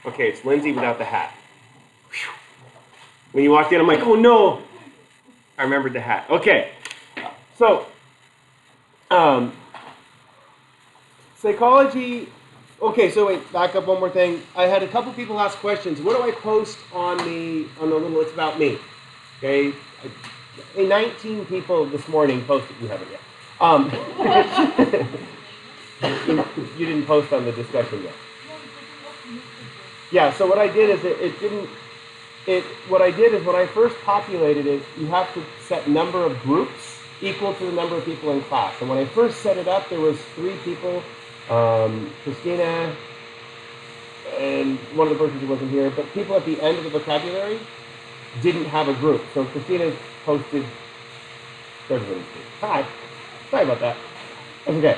Okay, it's Lindsay without the hat. Whew. When you walked in, I'm like, oh no, I remembered the hat. Okay, so psychology. Okay, so wait, back up one more thing. I had a couple people ask questions. What do I post on the little It's About Me? Okay, 19 people this morning posted. You haven't yet. You didn't post on the discussion yet. Yeah. So what I did is what I did is when I first populated it, you have to set number of groups equal to the number of people in class. And when I first set it up, there was 3 people, Christina, and one of the persons who wasn't here, but people at the end of the vocabulary didn't have a group. So Christina posted, hi, sorry about that. That's okay.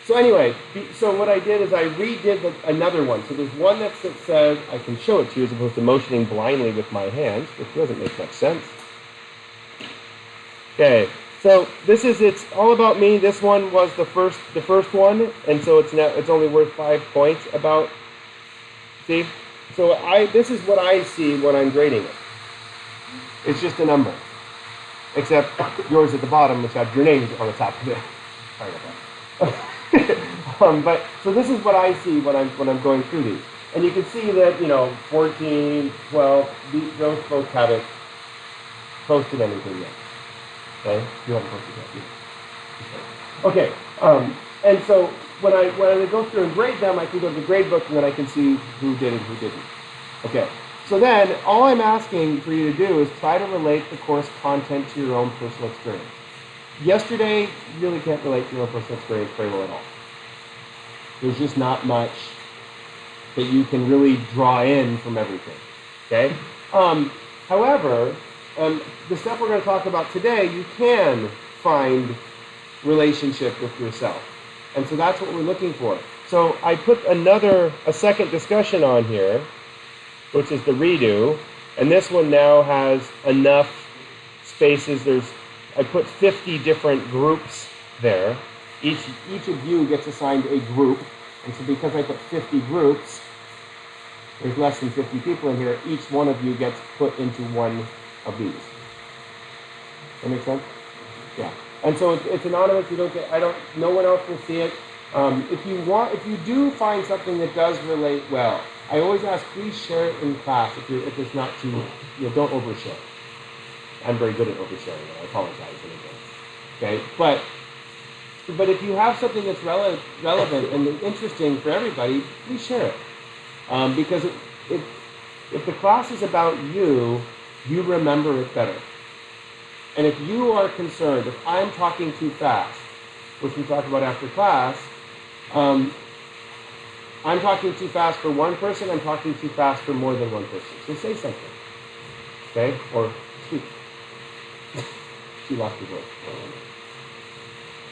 So anyway, so what I did is I redid another one. So there's one that says, I can show it to you as opposed to motioning blindly with my hands, which doesn't make much sense. Okay, so this is It's All About Me. This one was the first one, and so it's only worth 5 points about, see? So this is what I see when I'm grading it. It's just a number, except yours at the bottom, which has your name on the top of it. Sorry about that. But so this is what I see when I'm going through these, and you can see that 14, 12, those folks haven't posted anything yet. Okay, you haven't posted yet. Okay, and so when I go through and grade them, I can go to the grade book and then I can see who did and who didn't. Okay, so then all I'm asking for you to do is try to relate the course content to your own personal experience. Yesterday, you really can't relate to your own personal experience very well at all. There's just not much that you can really draw in from everything, okay? However, the stuff we're going to talk about today, you can find relationship with yourself. And so that's what we're looking for. So I put a second discussion on here, which is the redo. And this one now has enough spaces. I put 50 different groups there. Each of you gets assigned a group. And so because I put 50 groups, there's less than 50 people in here. Each one of you gets put into one of these. That make sense? Yeah. And so it's anonymous. No one else will see it. If you do find something that does relate well, I always ask, please share it in class. If it's not too, don't overshare. I'm very good at oversharing. I apologize in advance. Okay, but if you have something that's relevant and interesting for everybody, please share it. Because if the class is about you, you remember it better. And if you are concerned, if I'm talking too fast, which we talk about after class, I'm talking too fast for one person, I'm talking too fast for more than one person. So say something. Okay? Or speak. She lost her voice.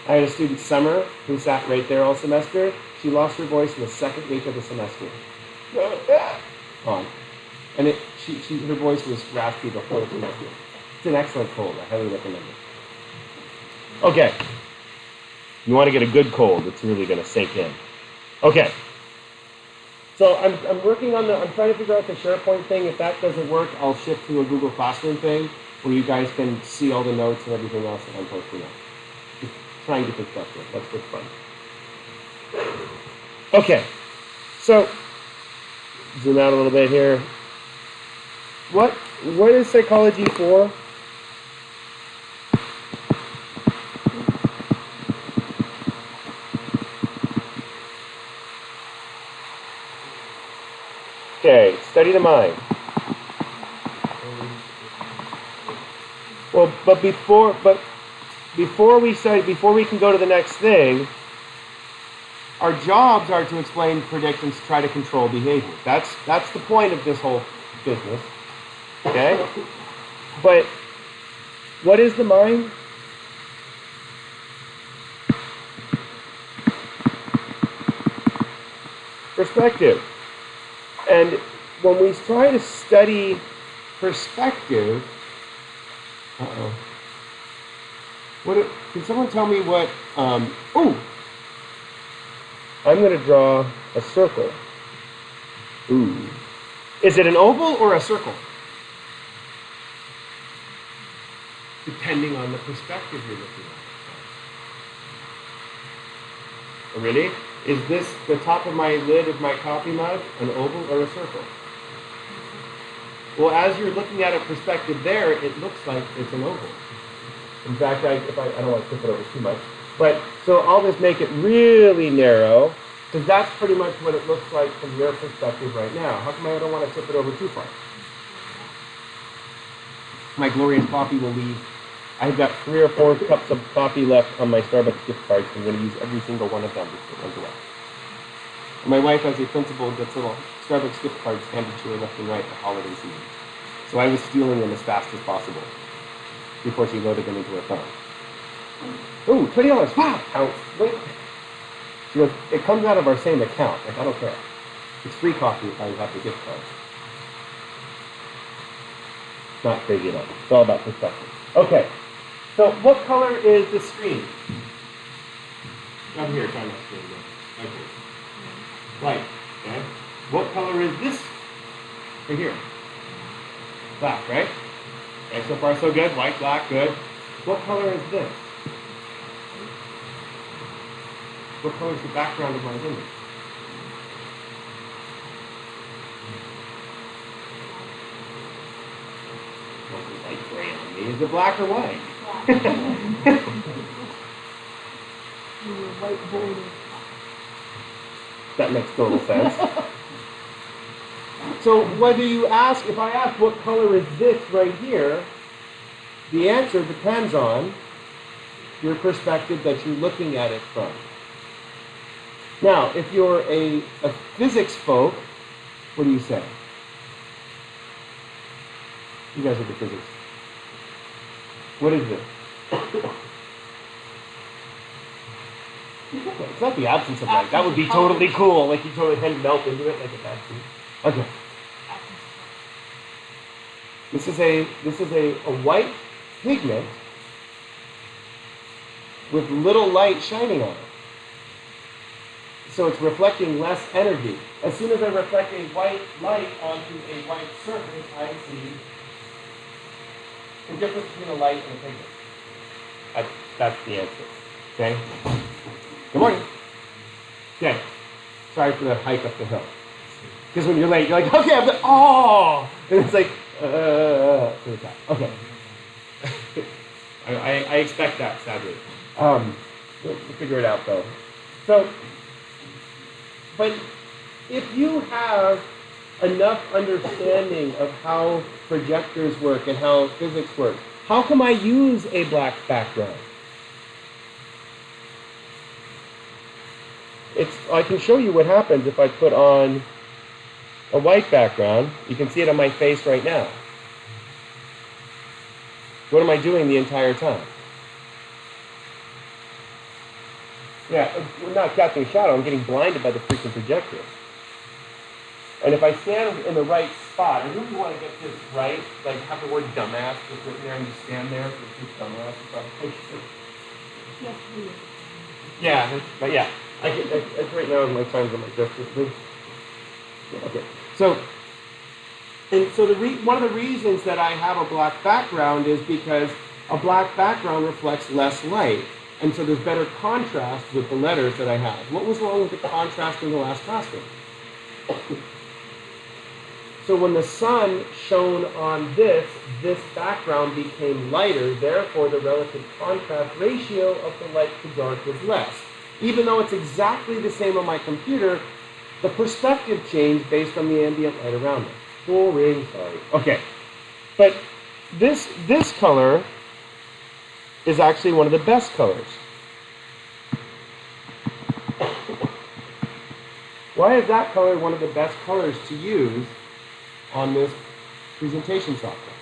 I had a student, Summer, who sat right there all semester. She lost her voice in the second week of the semester. And her voice was raspy the whole semester. It's an excellent cold. I highly recommend it. Okay. You want to get a good cold. It's really going to sink in. Okay. So I'm working on I'm trying to figure out the SharePoint thing. If that doesn't work, I'll shift to a Google Classroom thing where you guys can see all the notes and everything else that I'm posting on. Just trying different stuff here. That's what's fun. Okay. So zoom out a little bit here. What is psychology for? Okay, study the mind. Well, but before we can go to the next thing, our jobs are to explain, predict, and try to control behavior. That's the point of this whole business. Okay? But what is the mind? Perspective. And when we try to study perspective, can someone tell me what? I'm going to draw a circle. Ooh. Is it an oval or a circle? Depending on the perspective you're looking at. Really? Is this the top of my lid of my coffee mug an oval or a circle? Well, as you're looking at a perspective there, it looks like it's an oval. In fact, I don't want to tip it over too much, but so I'll just make it really narrow, because that's pretty much what it looks like from your perspective right now. How come I don't want to tip it over too far? My glorious coffee will leave. I've got 3 or 4 cups of coffee left on my Starbucks gift cards. I'm going to use every single one of them before it runs away. And my wife, as a principal, gets little Starbucks gift cards handed to her left and right the holiday season. So I was stealing them as fast as possible before she loaded them into her phone. Ooh, $20. Wow! Count. Wait. She goes, it comes out of our same account. Like, I don't care. It's free coffee if I have the gift card. Not crazy enough. It's all about perspective. Okay. So what color is the screen? Up here, try not to right here. White. Okay. What color is this? Right here. Black, right? Okay, so far so good. White, black, good. What color is this? What color is the background of my image? Light gray on me. Is it black or white? White border. That makes total sense. So whether you ask, if I ask what color is this right here, the answer depends on your perspective that you're looking at it from. Now, if you're a physics folk, what do you say? You guys are the physics. What is this? It's not the absence of light. That would be totally cool. Like you totally can melt into it like a vacuum. Okay. This is a white pigment with little light shining on it. So it's reflecting less energy. As soon as I reflect a white light onto a white surface, I see the difference between a light and a pigment. That's the answer. Okay? Good morning. Okay. Sorry for the hike up the hill. Because when you're late, you're like, okay, I'm the, oh! And it's like, okay. I expect that, sadly. We'll figure it out, though. So, but if you have enough understanding of how projectors work and how physics works, how come I use a black background? I can show you what happens if I put on a white background. You can see it on my face right now. What am I doing the entire time? Yeah, we're not casting a shadow. I'm getting blinded by the freaking projector. And if I stand in the right spot, I really want to get this right, like have the word dumbass just written there and you stand there for this dumbass. Yes, please. Yeah, but yeah. It's right now my time's on my gesture, please. Yeah, okay. So one of the reasons that I have a black background is because a black background reflects less light. And so there's better contrast with the letters that I have. What was wrong with the contrast in the last classroom? So when the sun shone on this background became lighter, therefore the relative contrast ratio of the light to dark was less. Even though it's exactly the same on my computer, the perspective changed based on the ambient light around it. Boring, sorry. Okay. But this color is actually one of the best colors. Why is that color one of the best colors to use on this presentation software?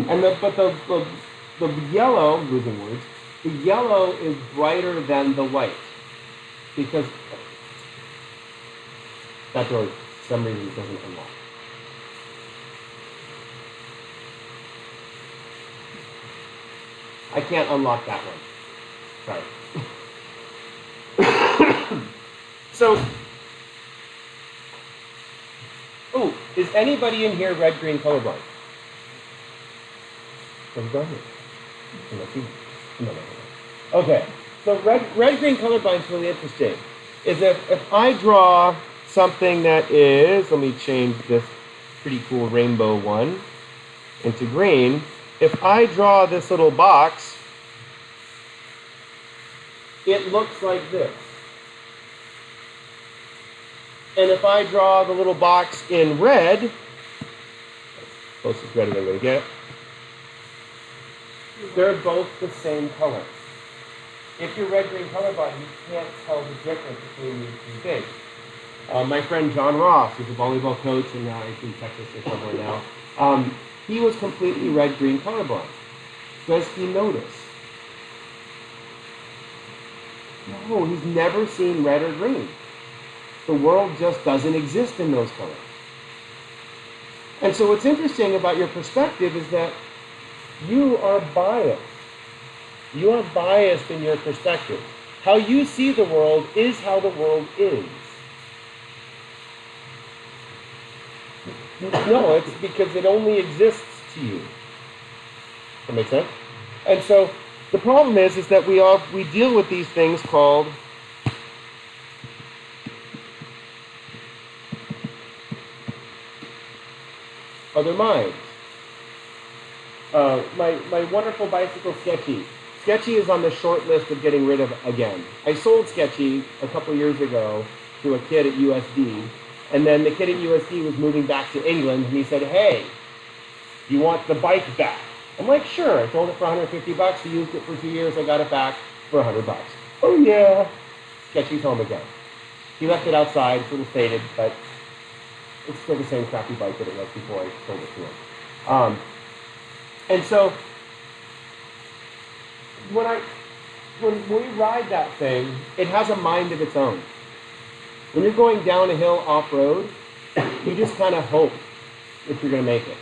And the yellow, losing words, the yellow is brighter than the white because that door, for some reason, doesn't unlock. I can't unlock that one. Sorry. So, oh, is anybody in here red-green colorblind? Okay, so red-green colorblind is really interesting. Is if I draw something that is, let me change this pretty cool rainbow one into green. If I draw this little box, it looks like this. And if I draw the little box in red, closest red I'm going to get, they're both the same color. If you're red-green colorblind, you can't tell the difference between these two things. My friend John Ross, who's a volleyball coach and now he's in Texas or somewhere now, he was completely red-green colorblind. Does he notice? No, he's never seen red or green. The world just doesn't exist in those colors. And so what's interesting about your perspective is that you are biased. You are biased in your perspective. How you see the world is how the world is. No, it's because it only exists to you. That makes sense? And so the problem is that we deal with these things called other minds. My wonderful bicycle Sketchy. Sketchy is on the short list of getting rid of again. I sold Sketchy a couple years ago to a kid at USD, and then the kid at USD was moving back to England, and he said, "Hey, you want the bike back?" I'm like, "Sure." I sold it for 150 bucks. He used it for 2 years. I got it back for 100 bucks. Oh yeah. Sketchy's home again. He left it outside. It's a little faded, but it's still the same crappy bike that it was before I sold it to him. And so when we ride that thing, it has a mind of its own. When you're going down a hill off-road, you just kind of hope that you're going to make it.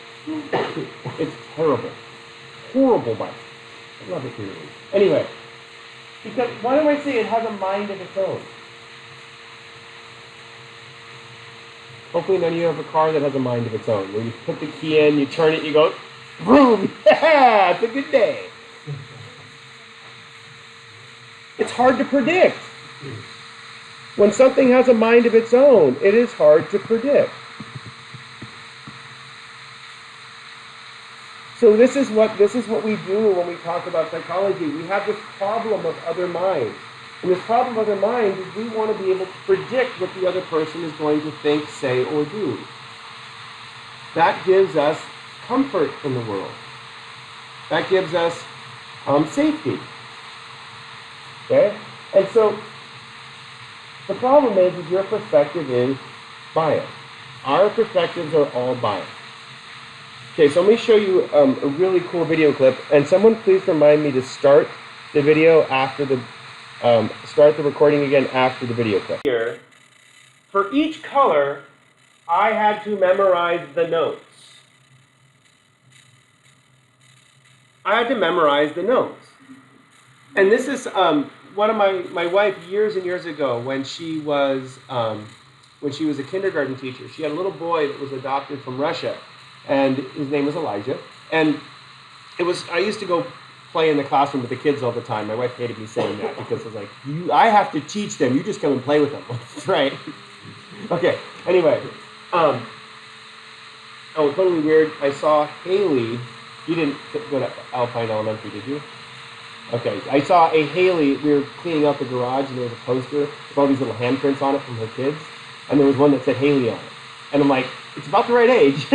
It's terrible. Horrible bike. I love it dearly. Anyway, because why do I say it has a mind of its own? Hopefully none of you have a car that has a mind of its own, where you put the key in, you turn it, you go, boom, yeah, it's a good day. It's hard to predict. When something has a mind of its own, it is hard to predict. So this is what we do when we talk about psychology. We have this problem of other minds. And this problem of other minds is we want to be able to predict what the other person is going to think, say, or do. That gives us comfort in the world. That gives us safety. Okay? And so the problem is your perspective is biased. Our perspectives are all biased. Okay, so let me show you a really cool video clip. And someone please remind me to start the video after the start the recording again after the video clip. Here, for each color, I had to memorize the notes. I had to memorize the notes. And this is one of my wife years and years ago when she was a kindergarten teacher. She had a little boy that was adopted from Russia, and his name was Elijah. And I used to go play in the classroom with the kids all the time. My wife hated me saying that because I was like, I have to teach them. You just come and play with them. That's right. Okay. Anyway, oh, totally weird. I saw Haley. You didn't go to Alpine Elementary, did you? Okay. I saw a Haley. We were cleaning out the garage, and there was a poster with all these little handprints on it from her kids, and there was one that said Haley on it. And I'm like, it's about the right age.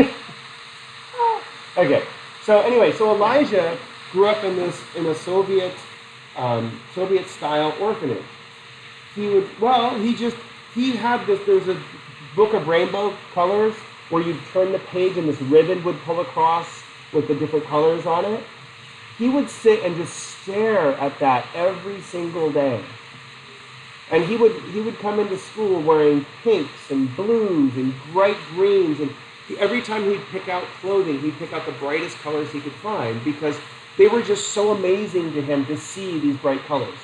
Okay. So anyway, so Elijah grew up in a Soviet style orphanage. He had this. There was a book of rainbow colors where you'd turn the page and this ribbon would pull across with the different colors on it. He would sit and just stare at that every single day. And he would come into school wearing pinks and blues and bright greens, and every time he'd pick out clothing, he'd pick out the brightest colors he could find because they were just so amazing to him to see these bright colors.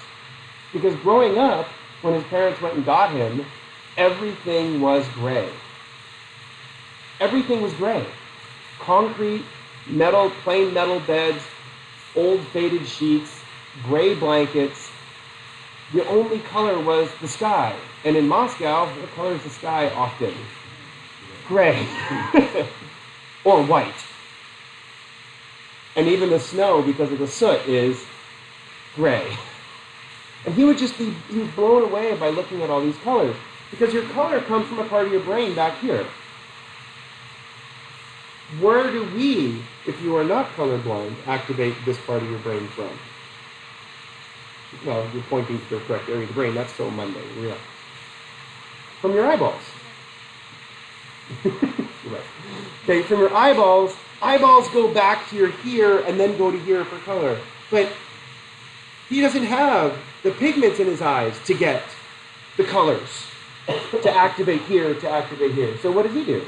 Because growing up, when his parents went and got him, everything was gray. Everything was gray. Concrete, metal, plain metal beds, old faded sheets, gray blankets. The only color was the sky. And in Moscow, what color is the sky often? Gray. Or white. And even the snow, because of the soot, is gray. And he was blown away by looking at all these colors. Because your color comes from a part of your brain back here. Where do we, if you are not colorblind, activate this part of your brain from? Well, you're pointing to the correct area of the brain. That's so Monday. Yeah. From your eyeballs. Right. Okay, from your eyeballs. Eyeballs go back to your here and then go to here for color. But he doesn't have the pigments in his eyes to get the colors, to activate here, to activate here. So what does he do?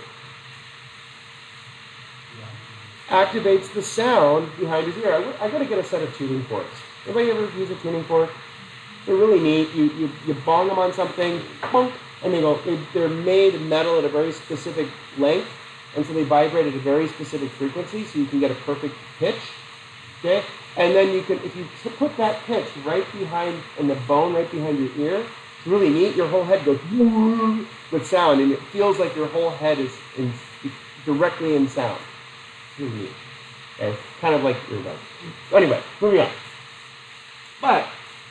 Activates the sound behind his ear. I got to get a set of tuning forks. Anybody ever use a tuning fork? They're really neat. You bong them on something, bonk, and they go. They're made of metal at a very specific length, and so they vibrate at a very specific frequency, so you can get a perfect pitch. Okay, and then you can, if you put that pitch right behind, in the bone right behind your ear, it's really neat. Your whole head goes with sound, and it feels like your whole head is directly in sound. Okay? Kind of like earbuds. Anyway, moving on. But,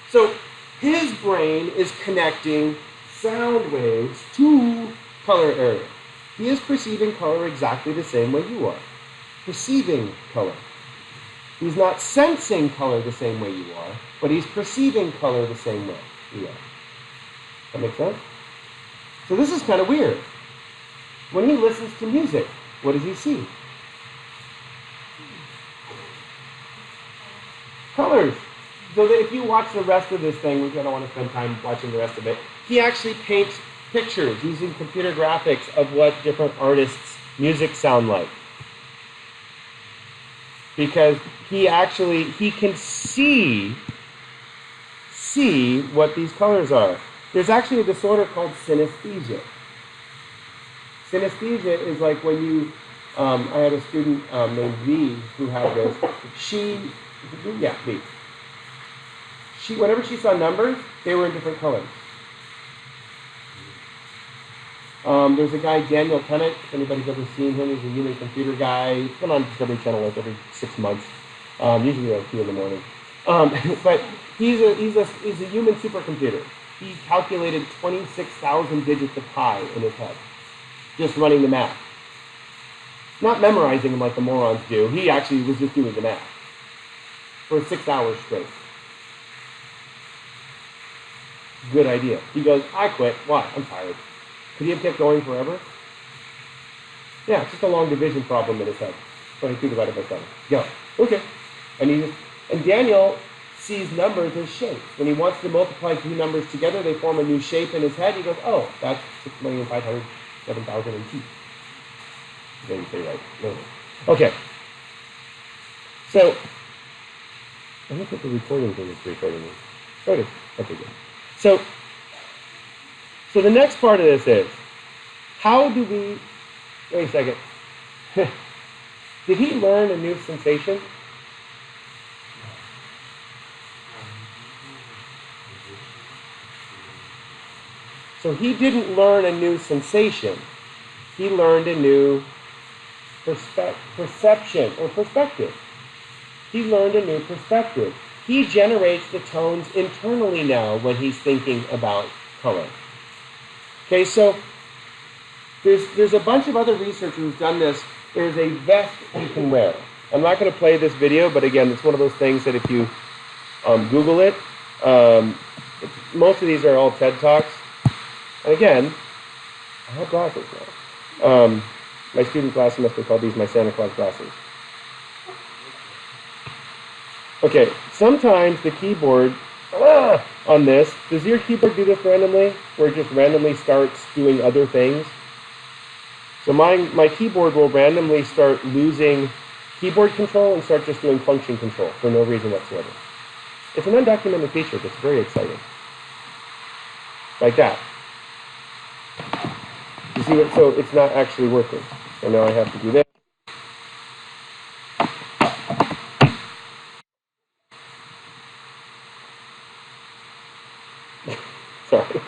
so his brain is connecting sound waves to color area. He is perceiving color exactly the same way you are. Perceiving color. He's not sensing color the same way you are, but he's perceiving color the same way you are. That make sense? So this is kind of weird. When he listens to music, what does he see? Colors. So that if you watch the rest of this thing, which I don't want to spend time watching the rest of it, he actually paints pictures using computer graphics of what different artists' music sound like. Because he can see what these colors are. There's actually a disorder called synesthesia. Synesthesia is like when you, I had a student named V who had this. V. Whenever she saw numbers, they were in different colors. There's a guy, Daniel Tennant, if anybody's ever seen him, he's a human computer guy. He's been on Discovery Channel like every 6 months, usually around 2 in the morning. But he's a human supercomputer. He calculated 26,000 digits of pi in his head, just running the math. Not memorizing them like the morons do. He actually was just doing the math for 6 hours straight. Good idea. He goes, I quit. Why? I'm tired. Could he have kept going forever? Yeah, it's just a long division problem in his head. 22 divided by 7. Go. Okay. And Daniel sees numbers as shapes. When he wants to multiply two numbers together, they form a new shape in his head. He goes, oh, that's 6,507,002. Then you say right. No. Okay. So, I don't think the recording thing is recording me. Oh, it is. Okay, good. So the next part of this is, how do we, wait a second, did he learn a new sensation? So he didn't learn a new sensation. He learned a new perception or perspective. He learned a new perspective. He generates the tones internally now when he's thinking about color. Okay, so there's a bunch of other researchers who've done this. There's a vest you can wear. I'm not going to play this video, but again, it's one of those things that if you Google it, most of these are all TED Talks. And again, I have glasses now. My student class must have called these my Santa Claus glasses. Okay, sometimes the keyboard on this, does your keyboard do this randomly? Where it just randomly starts doing other things? So my keyboard will randomly start losing keyboard control and start just doing function control for no reason whatsoever. It's an undocumented feature that's very exciting. Like that. see what? So it's not actually working. So now I have to do this. Sorry.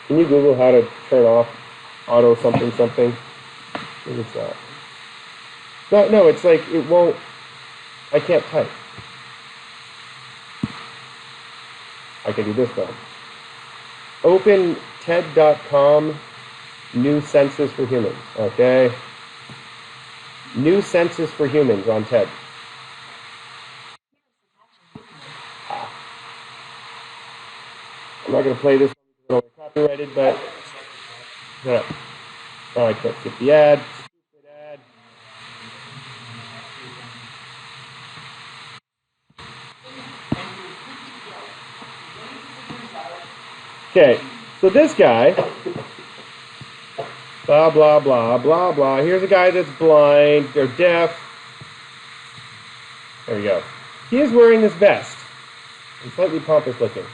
Can you Google how to turn off auto something something? What is that? No, it's like it won't. I can't type. I can do this though. Open TED.com, new census for humans. Okay. New census for humans on TED. I'm not going to play this. It's copyrighted, but oh, I can't skip the ad. Stupid ad. Okay, so this guy, blah, blah, blah, blah, blah. Here's a guy that's blind or deaf. There we go. He is wearing this vest. It's slightly pompous looking.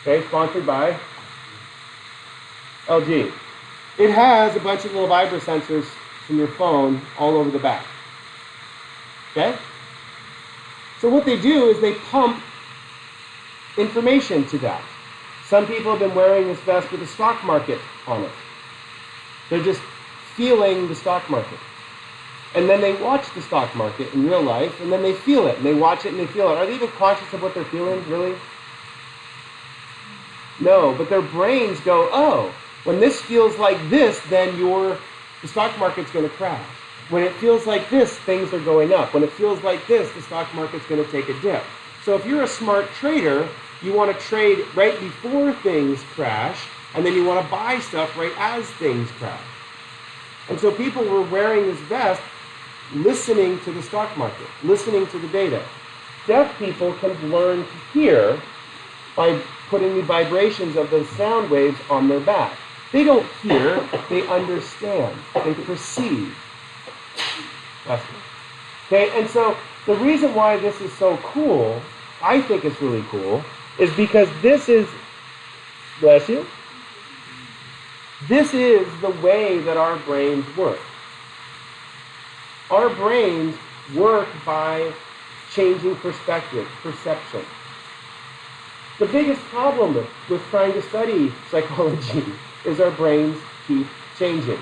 Okay, sponsored by LG. It has a bunch of little vibra sensors from your phone all over the back. Okay? So what they do is they pump information to that. Some people have been wearing this vest with the stock market on it. They're just feeling the stock market. And then they watch the stock market in real life, and then they feel it, and they watch it and they feel it. Are they even conscious of what they're feeling, really? No, but their brains go, oh, when this feels like this, then the stock market's going to crash. When it feels like this, things are going up. When it feels like this, the stock market's going to take a dip. So if you're a smart trader, you want to trade right before things crash, and then you want to buy stuff right as things crash. And so people were wearing this vest, listening to the stock market, listening to the data. Deaf people can learn to hear by putting the vibrations of those sound waves on their back. They don't hear, they understand, they perceive. Okay, and so the reason why this is so cool, I think it's really cool, is because this is, bless you, this is the way that our brains work. Our brains work by changing perspective, perception. The biggest problem with trying to study psychology is our brains keep changing.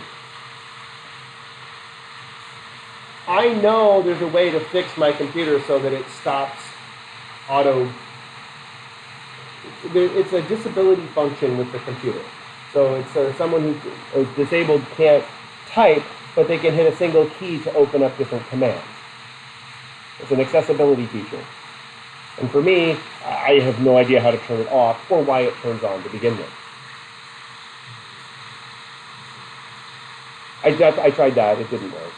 I know there's a way to fix my computer so that it stops auto. It's a disability function with the computer. So it's someone who is disabled can't type, but they can hit a single key to open up different commands. It's an accessibility feature. And for me, I have no idea how to turn it off or why it turns on to begin with. I tried that, it didn't work.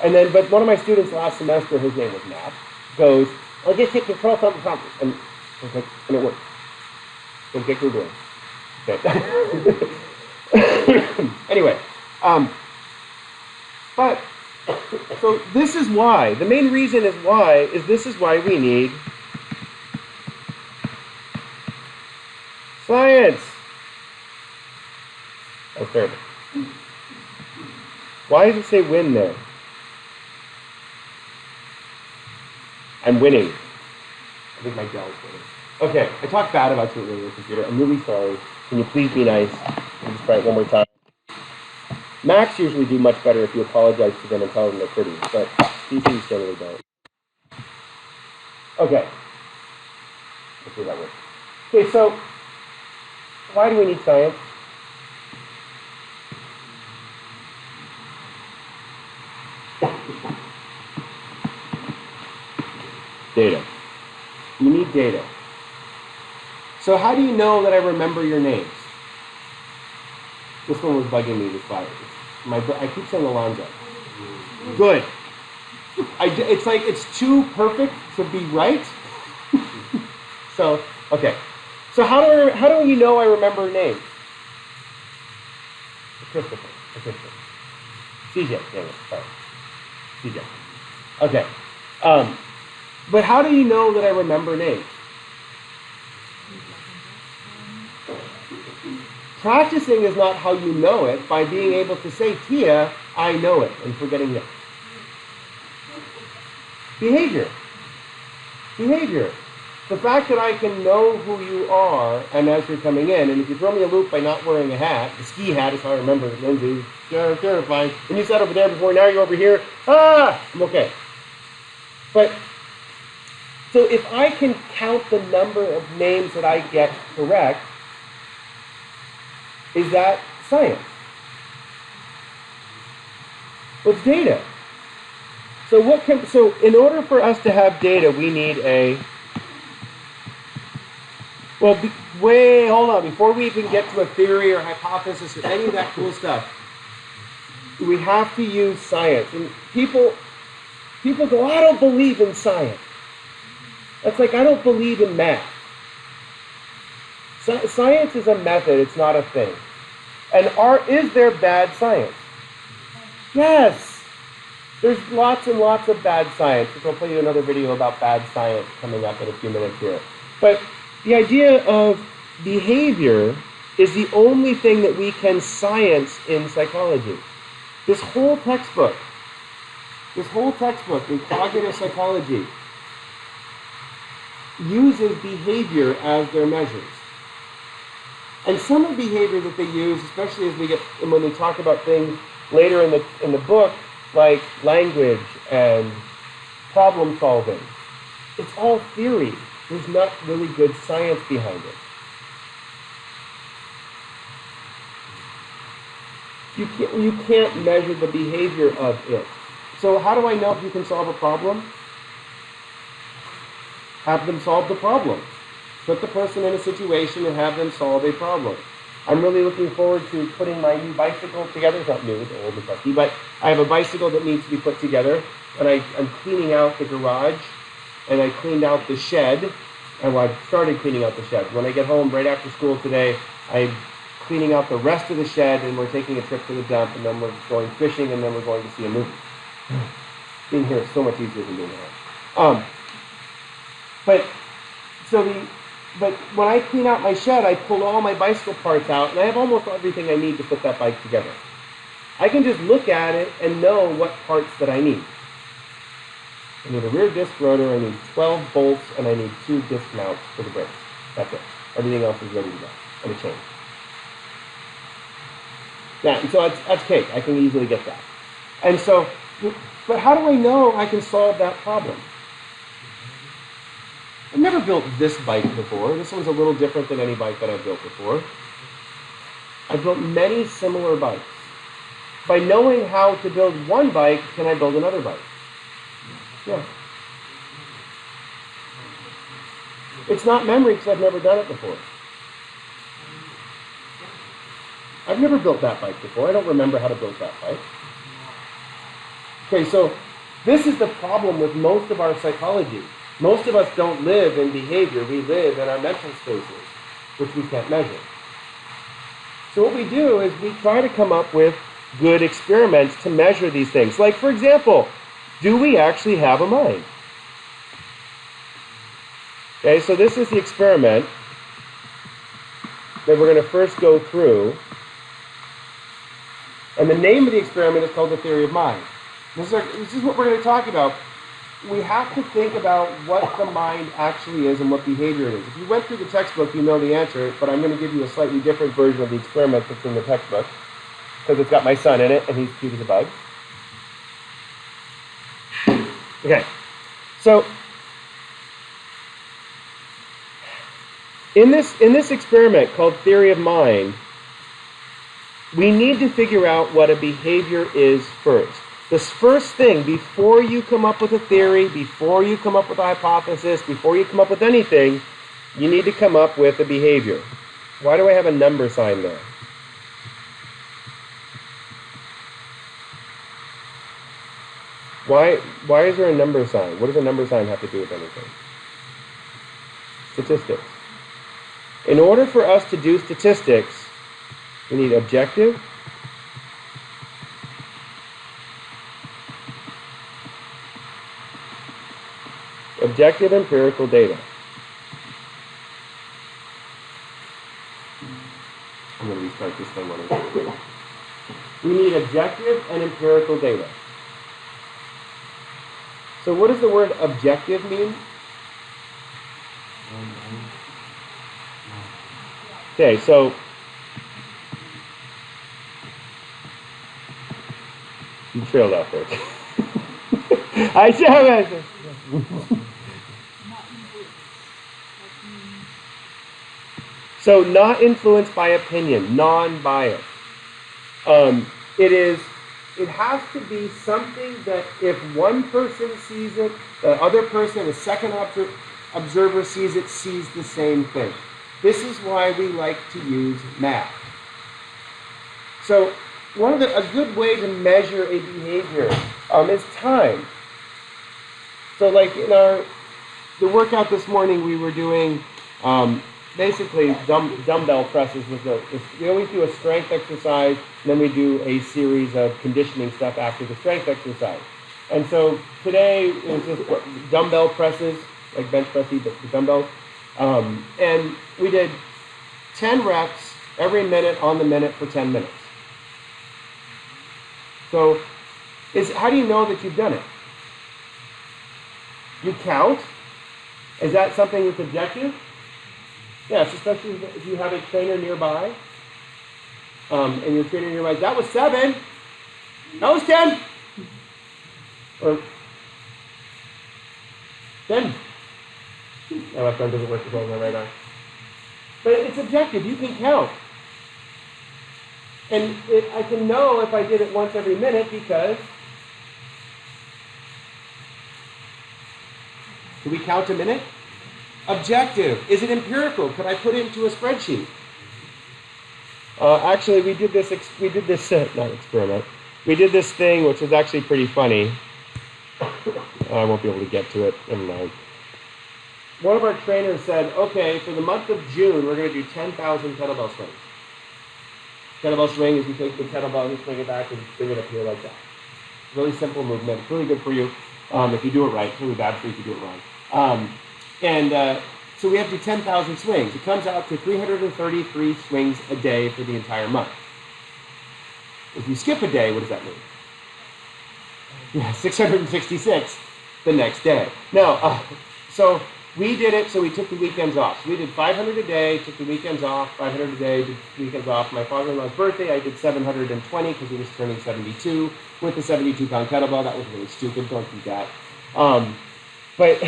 And then, but one of my students last semester, his name was Matt, goes, "I'll just hit control something, and it worked. So get Googling. Okay. Anyway, but so this is why. The main reason is why this is why we need science. That was terrible. Why does it say win there? I'm winning. I think my Dell's winning. Okay, I talked bad about you earlier, computer. I'm really sorry. Can you please be nice? I'll just try it one more time. Macs usually do much better if you apologize to them and tell them they're pretty, but PCs generally don't. Okay. Let's see that works. Okay, so why do we need science? Data. You need data. So how do you know that I remember your names? This one was bugging me, this virus. I keep saying Alonzo. Good. It's like it's too perfect to be right. So, okay. So how do you know I remember names? Christopher. CJ. Sorry. CJ. Okay. But how do you know that I remember names? Practicing is not how you know it, by being able to say, Tia, I know it, and forgetting it. Behavior. Behavior. The fact that I can know who you are, and as you're coming in, and if you throw me a loop by not wearing a hat, the ski hat is how I remember it, Lindsay, terrifying, and you sat over there before, now you're over here, I'm okay. But, so if I can count the number of names that I get correct, is that science? Well, it's data. So in order for us to have data, we need hold on, before we even get to a theory or hypothesis or any of that cool stuff, we have to use science. And people go, I don't believe in science. That's like, I don't believe in math. Science is a method, it's not a thing. And is there bad science? Yes. There's lots and lots of bad science, which I'll play you another video about bad science coming up in a few minutes here. But the idea of behavior is the only thing that we can science in psychology. This whole textbook in cognitive psychology, uses behavior as their measures. And some of the behavior that they use, especially when they talk about things later in the book, like language and problem solving, it's all theory. There's not really good science behind it. You can't measure the behavior of it. So how do I know if you can solve a problem? Have them solve the problem. Put the person in a situation and have them solve a problem. I'm really looking forward to putting my new bicycle together. It's not new, it's old and dusty, but I have a bicycle that needs to be put together, and I'm cleaning out the garage, and I cleaned out the shed, and I started cleaning out the shed. When I get home right after school today, I'm cleaning out the rest of the shed, and we're taking a trip to the dump, and then we're going fishing, and then we're going to see a movie. Being here is so much easier than being at home. But when I clean out my shed, I pull all my bicycle parts out, and I have almost everything I need to put that bike together. I can just look at it and know what parts that I need. I need a rear disc rotor, I need 12 bolts, and I need 2 disc mounts for the brakes. That's it. Everything else is ready to go, and a chain. Yeah, and so that's cake. I can easily get that. And so, but how do I know I can solve that problem? I've never built this bike before. This one's a little different than any bike that I've built before. I've built many similar bikes. By knowing how to build one bike, can I build another bike? Yeah. It's not memory because I've never done it before. I've never built that bike before. I don't remember how to build that bike. Okay, so this is the problem with most of our psychology. Most of us don't live in behavior. We live in our mental spaces, which we can't measure. So what we do is we try to come up with good experiments to measure these things. Like, for example, do we actually have a mind? Okay, so this is the experiment that we're going to first go through. And the name of the experiment is called the theory of mind. This is what we're going to talk about. We have to think about what the mind actually is and what behavior it is. If you went through the textbook, you know the answer, but I'm going to give you a slightly different version of the experiment that's in the textbook, because it's got my son in it, and he's cute as a bug. Okay, so in this experiment called theory of mind, we need to figure out what a behavior is first. This first thing, before you come up with a theory, before you come up with a hypothesis, before you come up with anything, you need to come up with a behavior. Why do I have a number sign there? Why is there a number sign? What does a number sign have to do with anything? Statistics. In order for us to do statistics, we need objective, empirical data. I'm going to thing when we need objective and empirical data. So what does the word objective mean? Okay, so you trailed off there. I said. So not influenced by opinion, non-biased. It has to be something that if one person sees it, the other person, the second observer sees it, sees the same thing. This is why we like to use math. So a good way to measure a behavior is time. So like in the workout this morning, we were doing basically dumbbell presses. We always do a strength exercise, and then we do a series of conditioning stuff after the strength exercise. And so today it was just dumbbell presses, like bench pressing, but the dumbbells. And we did 10 reps every minute on the minute for 10 minutes. So how do you know that you've done it? You count. Is that something that's objective? Yes, especially if you have a trainer nearby. And your trainer nearby, that was 7. That was 10. Or 10. My left arm doesn't work as well as my right arm. But it's objective. You can count. And I can know if I did it once every minute because... Do we count a minute? Objective. Is it empirical? Could I put it into a spreadsheet? Actually, we did this not experiment. We did this thing which was actually pretty funny. I won't be able to get to it. Never mind. One of our trainers said, okay, for the month of June, we're going to do 10,000 kettlebell swings. Kettlebell swing is you take the kettlebell and you swing it back and bring it up here like that. Really simple movement. It's really good for you if you do it right. It's really bad for you if you do it wrong. So we have to do 10,000 swings. It comes out to 333 swings a day for the entire month. If you skip a day, what does that mean? Yeah, 666 the next day. Now, so we did it, so we took the weekends off. So we did 500 a day, took the weekends off, 500 a day, took the weekends off. My father-in-law's birthday, I did 720 because he was turning 72 with the 72-pound kettlebell. That was really stupid. Don't do that. But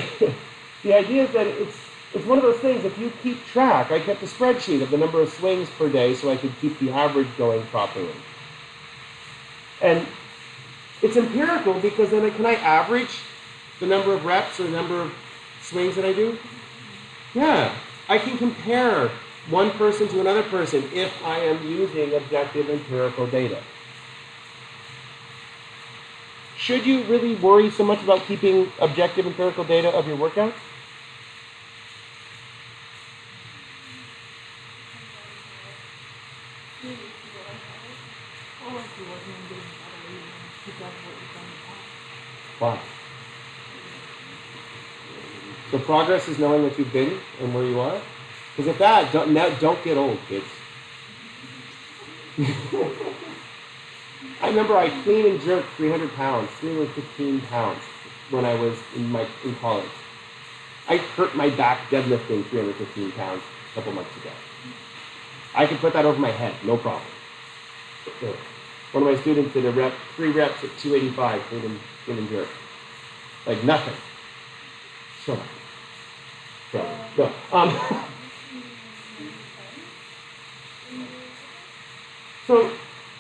the idea is that it's one of those things, if you keep track, I kept a spreadsheet of the number of swings per day so I could keep the average going properly. And it's empirical because then can I average the number of reps or the number of swings that I do? Yeah, I can compare one person to another person if I am using objective empirical data. Should you really worry so much about keeping objective empirical data of your workouts? Why? So progress is knowing what you've been and where you are? Because if that, don't get old, kids. I remember I clean and jerked 300 pounds, 315 pounds when I was in college. I hurt my back deadlifting 315 pounds a couple months ago. I could put that over my head, no problem. One of my students did 3 reps at 285 clean and jerk. Like nothing. Shut up. Go. So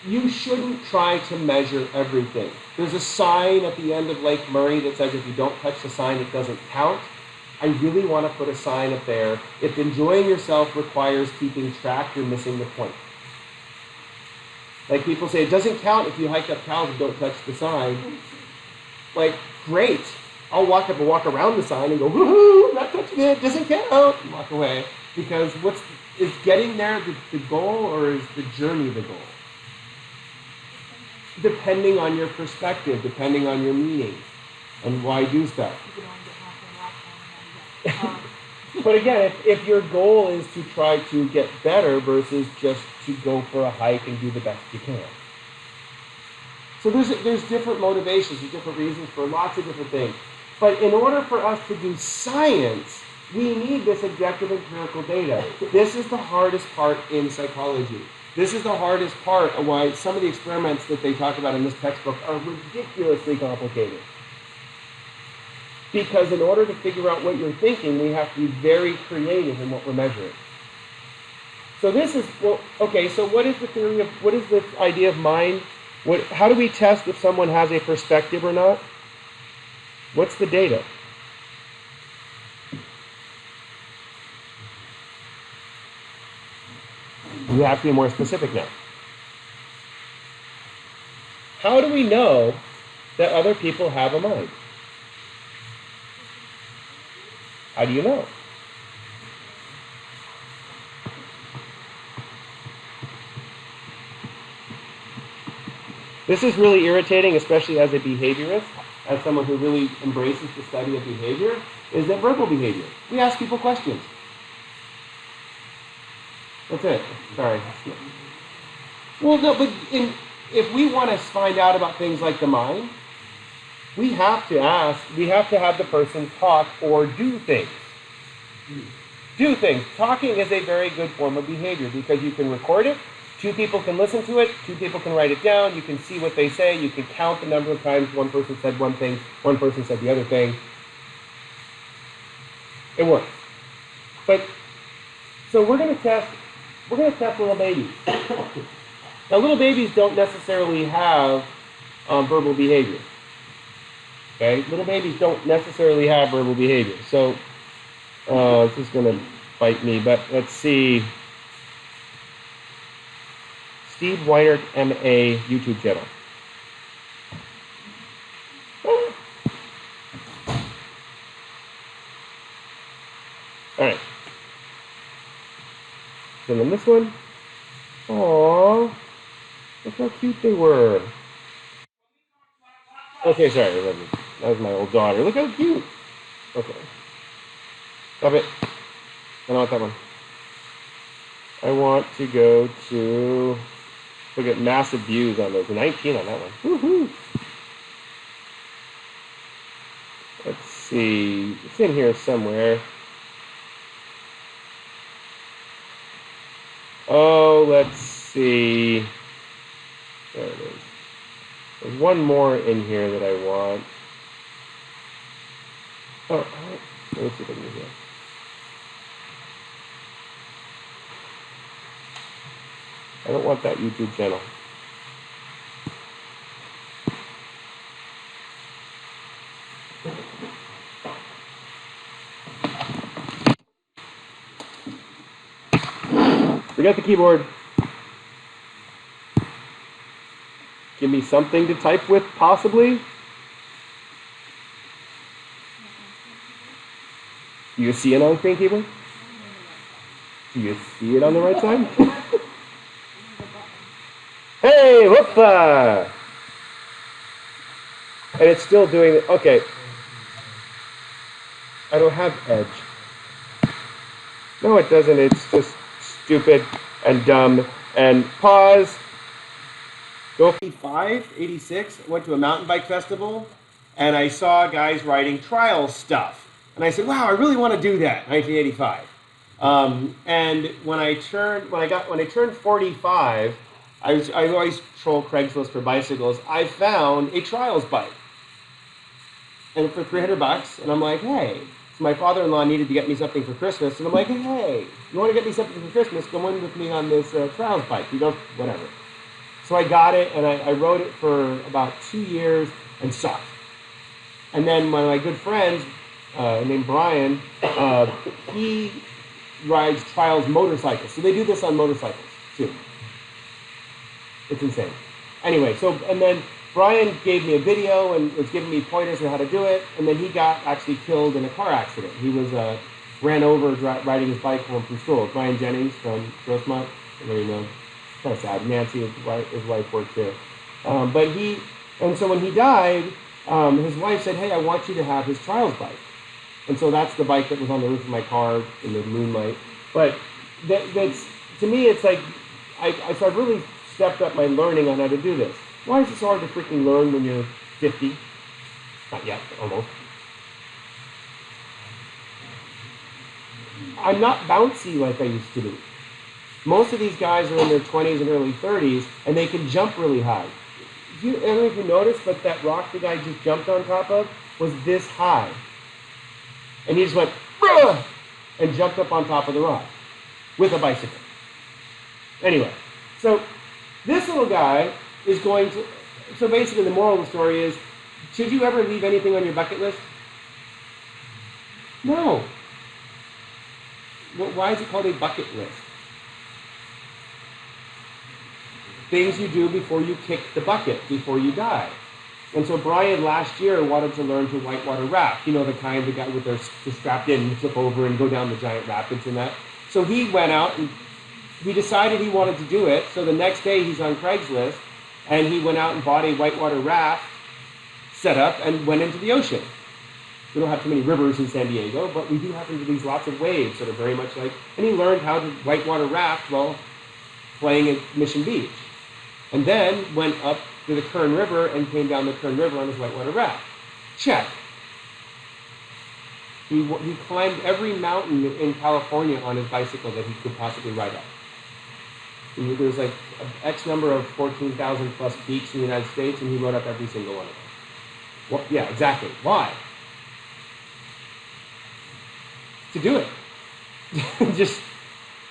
you shouldn't try to measure everything. There's a sign at the end of Lake Murray that says if you don't touch the sign, it doesn't count. I really want to put a sign up there. If enjoying yourself requires keeping track, you're missing the point. Like people say, it doesn't count if you hike up cows and don't touch the sign. Like, great. I'll walk up and walk around the sign and go, woohoo, not touching it, doesn't count, and walk away. Because is getting there the goal or is the journey the goal? Depending on your perspective, depending on your meaning, and why do stuff. But again, if your goal is to try to get better versus just to go for a hike and do the best you can. So there's different motivations, there's different reasons for lots of different things. But in order for us to do science, we need this objective empirical data. This is the hardest part in psychology. This is the hardest part of why some of the experiments that they talk about in this textbook are ridiculously complicated. Because in order to figure out what you're thinking, we have to be very creative in what we're measuring. So this is, well, okay, so what is the theory of, what is the idea of mind? How do we test if someone has a perspective or not? What's the data? You have to be more specific now. How do we know that other people have a mind? How do you know? This is really irritating, especially as a behaviorist, as someone who really embraces the study of behavior, is that verbal behavior. We ask people questions. That's it. Sorry. Well, no, but if we want to find out about things like the mind, we have to have the person talk or do things. Do things. Talking is a very good form of behavior because you can record it, 2 people can listen to it, 2 people can write it down, you can see what they say, you can count the number of times one person said one thing, one person said the other thing. It works. But, so we're going to test little babies. Now, little babies don't necessarily have verbal behavior. Okay? Little babies don't necessarily have verbal behavior. So, this is going to bite me, but let's see. Steve Weinert, MA, YouTube channel. All right. And then this one. Aww. Look how cute they were. Okay, sorry. That was my old daughter. Look how cute. Okay. Stop it. I don't want that one. I want to go to... Look at massive views on those. 19 on that one. Woohoo! Let's see. It's in here somewhere. Oh, let's see. There it is. There's one more in here that I want. Oh, let's see if I can do that. I don't want that YouTube channel. Forget the keyboard. Give me something to type with, possibly. Do you see an on-screen keyboard? Do you see it on the right side? Hey, whoopah! And it's still doing it. Okay. I don't have Edge. No, it doesn't. It's just stupid and dumb. And pause. Go 86. Went to a mountain bike festival, and I saw guys riding trial stuff. And I said, wow, I really want to do that, 1985. And when I turned 45, I always troll Craigslist for bicycles. I found a trials bike, and for $300, and I'm like, hey. So my father-in-law needed to get me something for Christmas, and I'm like, hey, you want to get me something for Christmas? Come in with me on this trials bike. You go, whatever. So I got it, and I rode it for about 2 years and sucked. And then one of my good friends, named Brian, he rides trials motorcycles. So they do this on motorcycles too. It's insane. Anyway, and then Brian gave me a video and was giving me pointers on how to do it. And then he got actually killed in a car accident. He was ran over riding his bike home from school. Brian Jennings from Grossmont. I don't know. Kind of sad. Nancy, his wife, worked there. So when he died, his wife said, hey, I want you to have his trials bike. And so that's the bike that was on the roof of my car in the moonlight. But that's, to me, it's like, so I've really stepped up my learning on how to do this. Why is it so hard to freaking learn when you're 50? Not yet, almost. I'm not bouncy like I used to be. Most of these guys are in their 20s and early 30s, and they can jump really high. I don't know if you noticed, but that rock the guy just jumped on top of was this high. And he just went, bruh, and jumped up on top of the rock with a bicycle. Anyway, so this little guy is going to, so basically the moral of the story is, should you ever leave anything on your bucket list? No. Why is it called a bucket list? Things you do before you kick the bucket, before you die. And so Brian last year wanted to learn to whitewater raft. You know, the kind the guy with their strapped in and flip over and go down the giant rapids and that. So he went out and he decided he wanted to do it. So the next day he's on Craigslist and he went out and bought a whitewater raft set up and went into the ocean. We don't have too many rivers in San Diego, but we do have these lots of waves that are very much like, and he learned how to whitewater raft while playing at Mission Beach. And then went up to the Kern River and came down the Kern River on his whitewater raft. Check. He climbed every mountain in California on his bicycle that he could possibly ride up. There's like X number of 14,000 plus peaks in the United States, and he rode up every single one of them. Well, yeah, exactly. Why? To do it. Just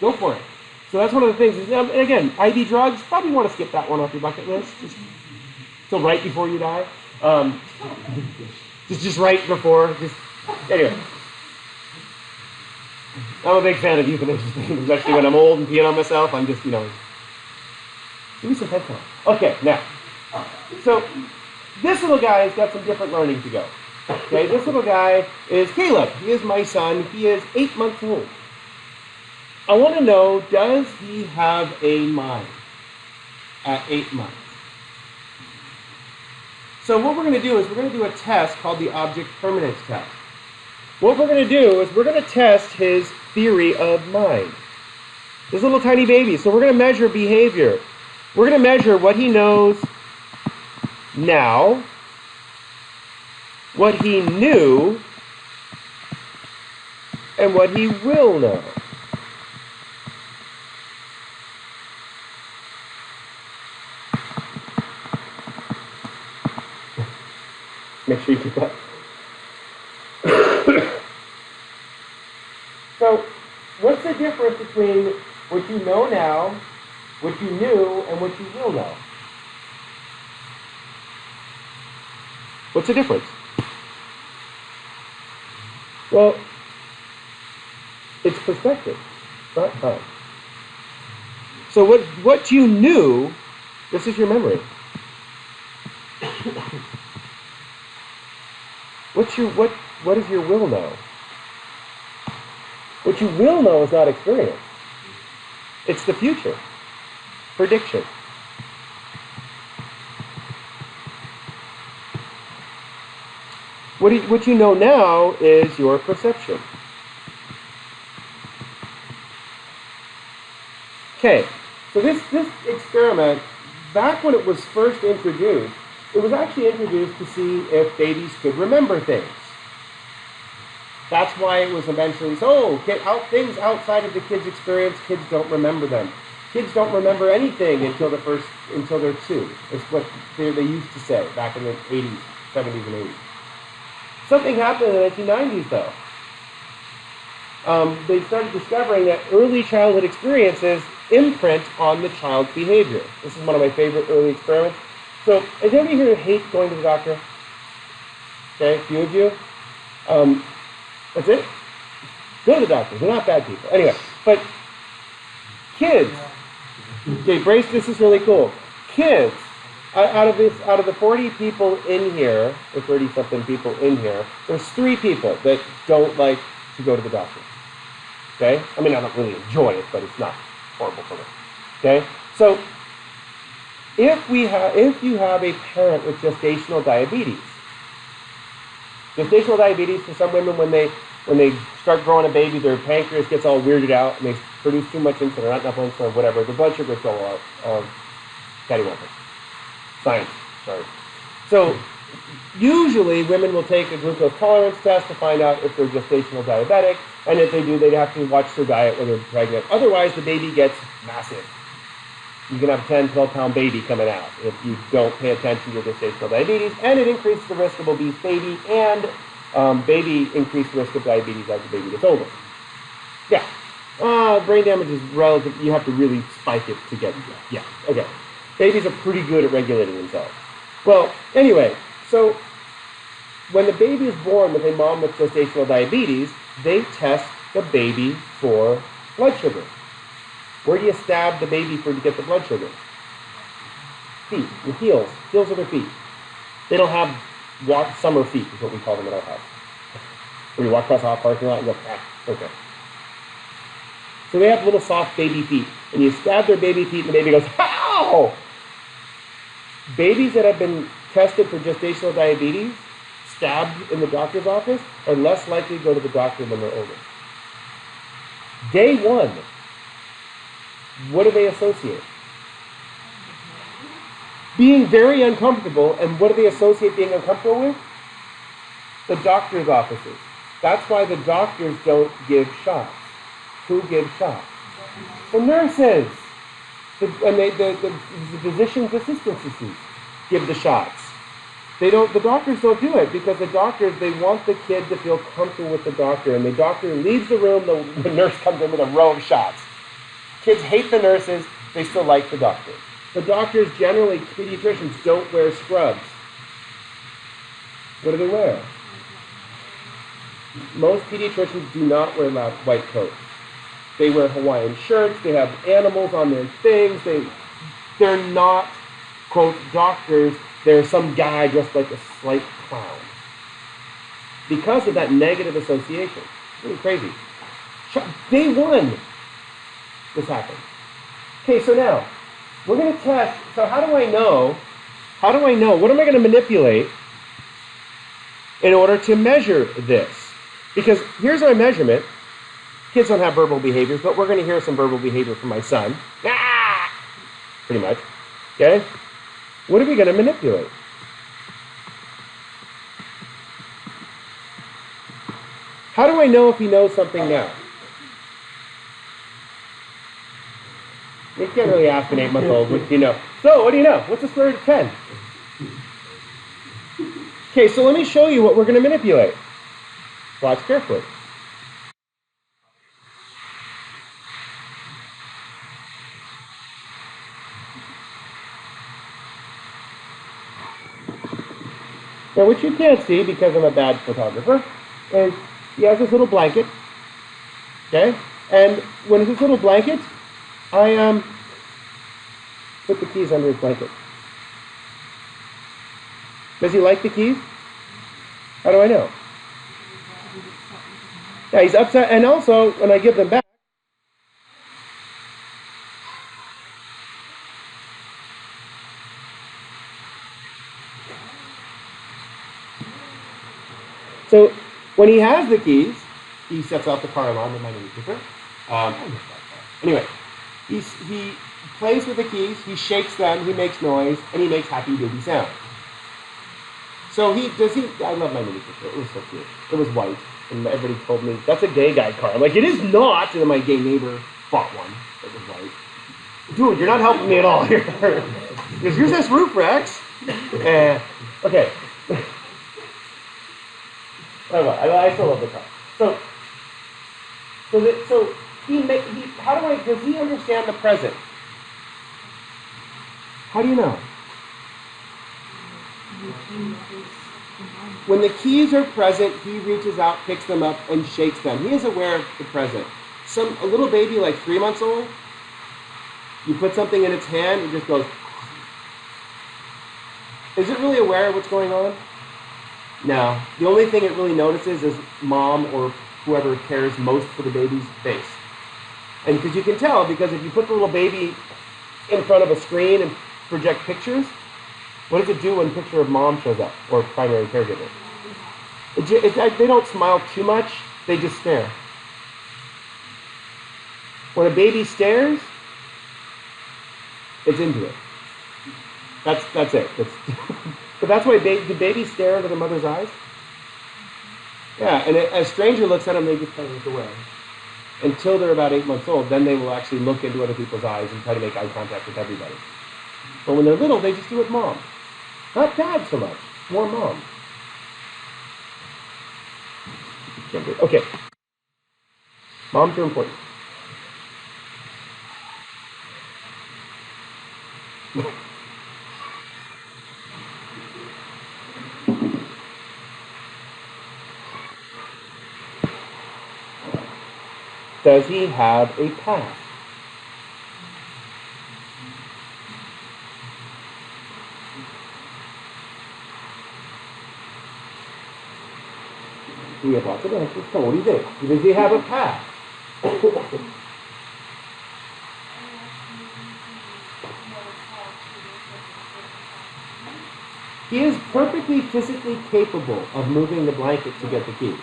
go for it. So that's one of the things. And again, IV drugs, probably want to skip that one off your bucket list. Just till right before you die. Just right before. Anyway. I'm a big fan of euthanasia things, especially when I'm old and peeing on myself. I'm just, give me some headphones. Okay, now. So this little guy has got some different learning to go. Okay, this little guy is Caleb. He is my son. He is 8 months old. I want to know, does he have a mind at 8 months? So what we're going to do is we're going to do a test called the object permanence test. What we're going to do is we're going to test his theory of mind. This little tiny baby. So we're going to measure behavior. We're going to measure what he knows now, what he knew, and what he will know. Make sure you keep up. So, what's the difference between what you know now, what you knew, and what you will know? What's the difference? Well, it's perspective, not time. So what you knew, this is your memory. What does your will know? What you will know is not experience. It's the future. Prediction. What you know now is your perception. Okay, so this experiment, back when it was first introduced, it was actually introduced to see if babies could remember things. That's why it was eventually, things outside of the kids' experience, kids don't remember them. Kids don't remember anything until they're 2. It's what they used to say back in the 80s, 70s, and 80s. Something happened in the 1990s, though. They started discovering that early childhood experiences imprint on the child's behavior. This is one of my favorite early experiments. So, is anybody here who hates going to the doctor? Okay, a few of you. That's it? Go to the doctor. They're not bad people. Anyway, but kids. Okay, brace. This is really cool. Kids. Out of the 40 people in here, or 30-something people in here, there's 3 people that don't like to go to the doctor. Okay? I mean, I don't really enjoy it, but it's not horrible for me. Okay? So, if you have a parent with gestational diabetes for some women, when they when they start growing a baby, their pancreas gets all weirded out and they produce too much insulin, or not enough insulin, or whatever. The blood sugars go out. Cattywampus. Science, sorry. So usually women will take a glucose tolerance test to find out if they're gestational diabetic, and if they do, they'd have to watch their diet when they're pregnant. Otherwise, the baby gets massive. You can have a 10, 12-pound baby coming out if you don't pay attention to gestational diabetes, and it increases the risk of obese baby and increased risk of diabetes as the baby gets older. Yeah. Brain damage is relative. You have to really spike it to get that. Yeah. Okay. Babies are pretty good at regulating themselves. Well, anyway, so when the baby is born with a mom with gestational diabetes, they test the baby for blood sugar. Where do you stab the baby to get the blood sugar? Feet, your heels of their feet. They don't have summer feet, is what we call them in our house. Where you walk across a parking lot and go, okay. So they have little soft baby feet, and you stab their baby feet, and the baby goes, ow! Babies that have been tested for gestational diabetes, stabbed in the doctor's office, are less likely to go to the doctor when they're older. Day one, what do they associate? Being very uncomfortable, and what do they associate being uncomfortable with? The doctor's offices. That's why the doctors don't give shots. Who gives shots? The nurses. The physician's assistants give the shots. The doctors don't do it because the doctors, they want the kid to feel comfortable with the doctor, and the doctor leaves the room, the nurse comes in with a row of shots. Kids hate the nurses, they still like the doctors. The doctors generally, pediatricians, don't wear scrubs. What do they wear? Most pediatricians do not wear white coats. They wear Hawaiian shirts, they have animals on their things, they're not, quote, doctors, they're some guy dressed like a slight clown. Because of that negative association. It's really crazy. Day one, this happened. Okay, so now, we're going to test, so how do I know, what am I going to manipulate in order to measure this? Because here's our measurement. Kids don't have verbal behaviors, but we're going to hear some verbal behavior from my son. Ah! Pretty much. Okay? What are we going to manipulate? How do I know if he knows something now? You can't really ask an 8-month-old, what do you know? So, what do you know? What's the square root of 10? Okay, so let me show you what we're going to manipulate. Watch carefully. Now, what you can't see, because I'm a bad photographer, is he has this little blanket, okay? And when it's this little blanket, I put the keys under his blanket. Does he like the keys? How do I know? Yeah, he's upset, and also, when I give them back, so when he has the keys, he sets off the car alarm in my Mini Cooper. Anyway, he plays with the keys, he shakes them, he makes noise, and he makes happy baby sounds. So I love my Mini Cooper. It was so cute. It was white, and everybody told me, that's a gay guy car. I'm like, it is not, and then my gay neighbor bought one that was white. Dude, you're not helping me at all here. Because here's this roof, Rex. Okay. I still love the car. Does he understand the present? How do you know? When the keys are present, he reaches out, picks them up, and shakes them. He is aware of the present. A little baby like 3 months old, you put something in its hand, it just goes. Is it really aware of what's going on? No. The only thing it really notices is mom or whoever cares most for the baby's face. And because you can tell, because if you put the little baby in front of a screen and project pictures, what does it do when a picture of mom shows up, or primary caregiver? They don't smile too much. They just stare. When a baby stares, it's into it. That's it. But that's why do babies stare into their mother's eyes? Yeah, and a stranger looks at them, they just kind of look away. Until they're about 8 months old, then they will actually look into other people's eyes and try to make eye contact with everybody. But when they're little, they just do it with mom. Not dad so much, more mom. Okay. Moms are important. Does he have a past? We have lots of answers. So what do you think? Does he have a past? He is perfectly physically capable of moving the blanket to get the keys.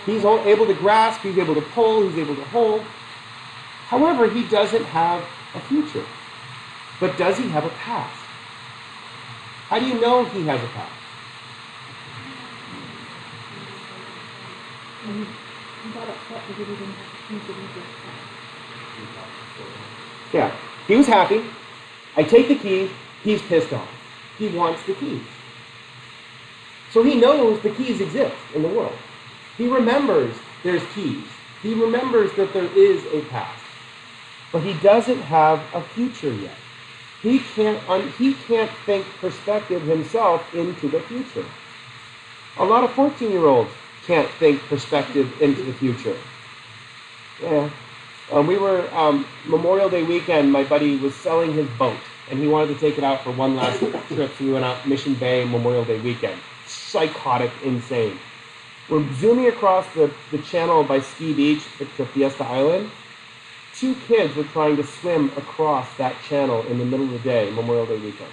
He's able to grasp, he's able to pull, he's able to hold. However, he doesn't have a future. But does he have a past? How do you know he has a past? Yeah, he was happy. I take the keys, he's pissed off. He wants the keys. So he knows the keys exist in the world. He remembers there's keys. He remembers that there is a past. But he doesn't have a future yet. He can't think perspective himself into the future. A lot of 14-year-olds can't think perspective into the future. Yeah. We were, Memorial Day weekend, my buddy was selling his boat, and he wanted to take it out for one last trip, so we went out Mission Bay Memorial Day weekend. Psychotic, insane. We're zooming across the channel by Ski Beach to Fiesta Island. 2 kids were trying to swim across that channel in the middle of the day, Memorial Day weekend.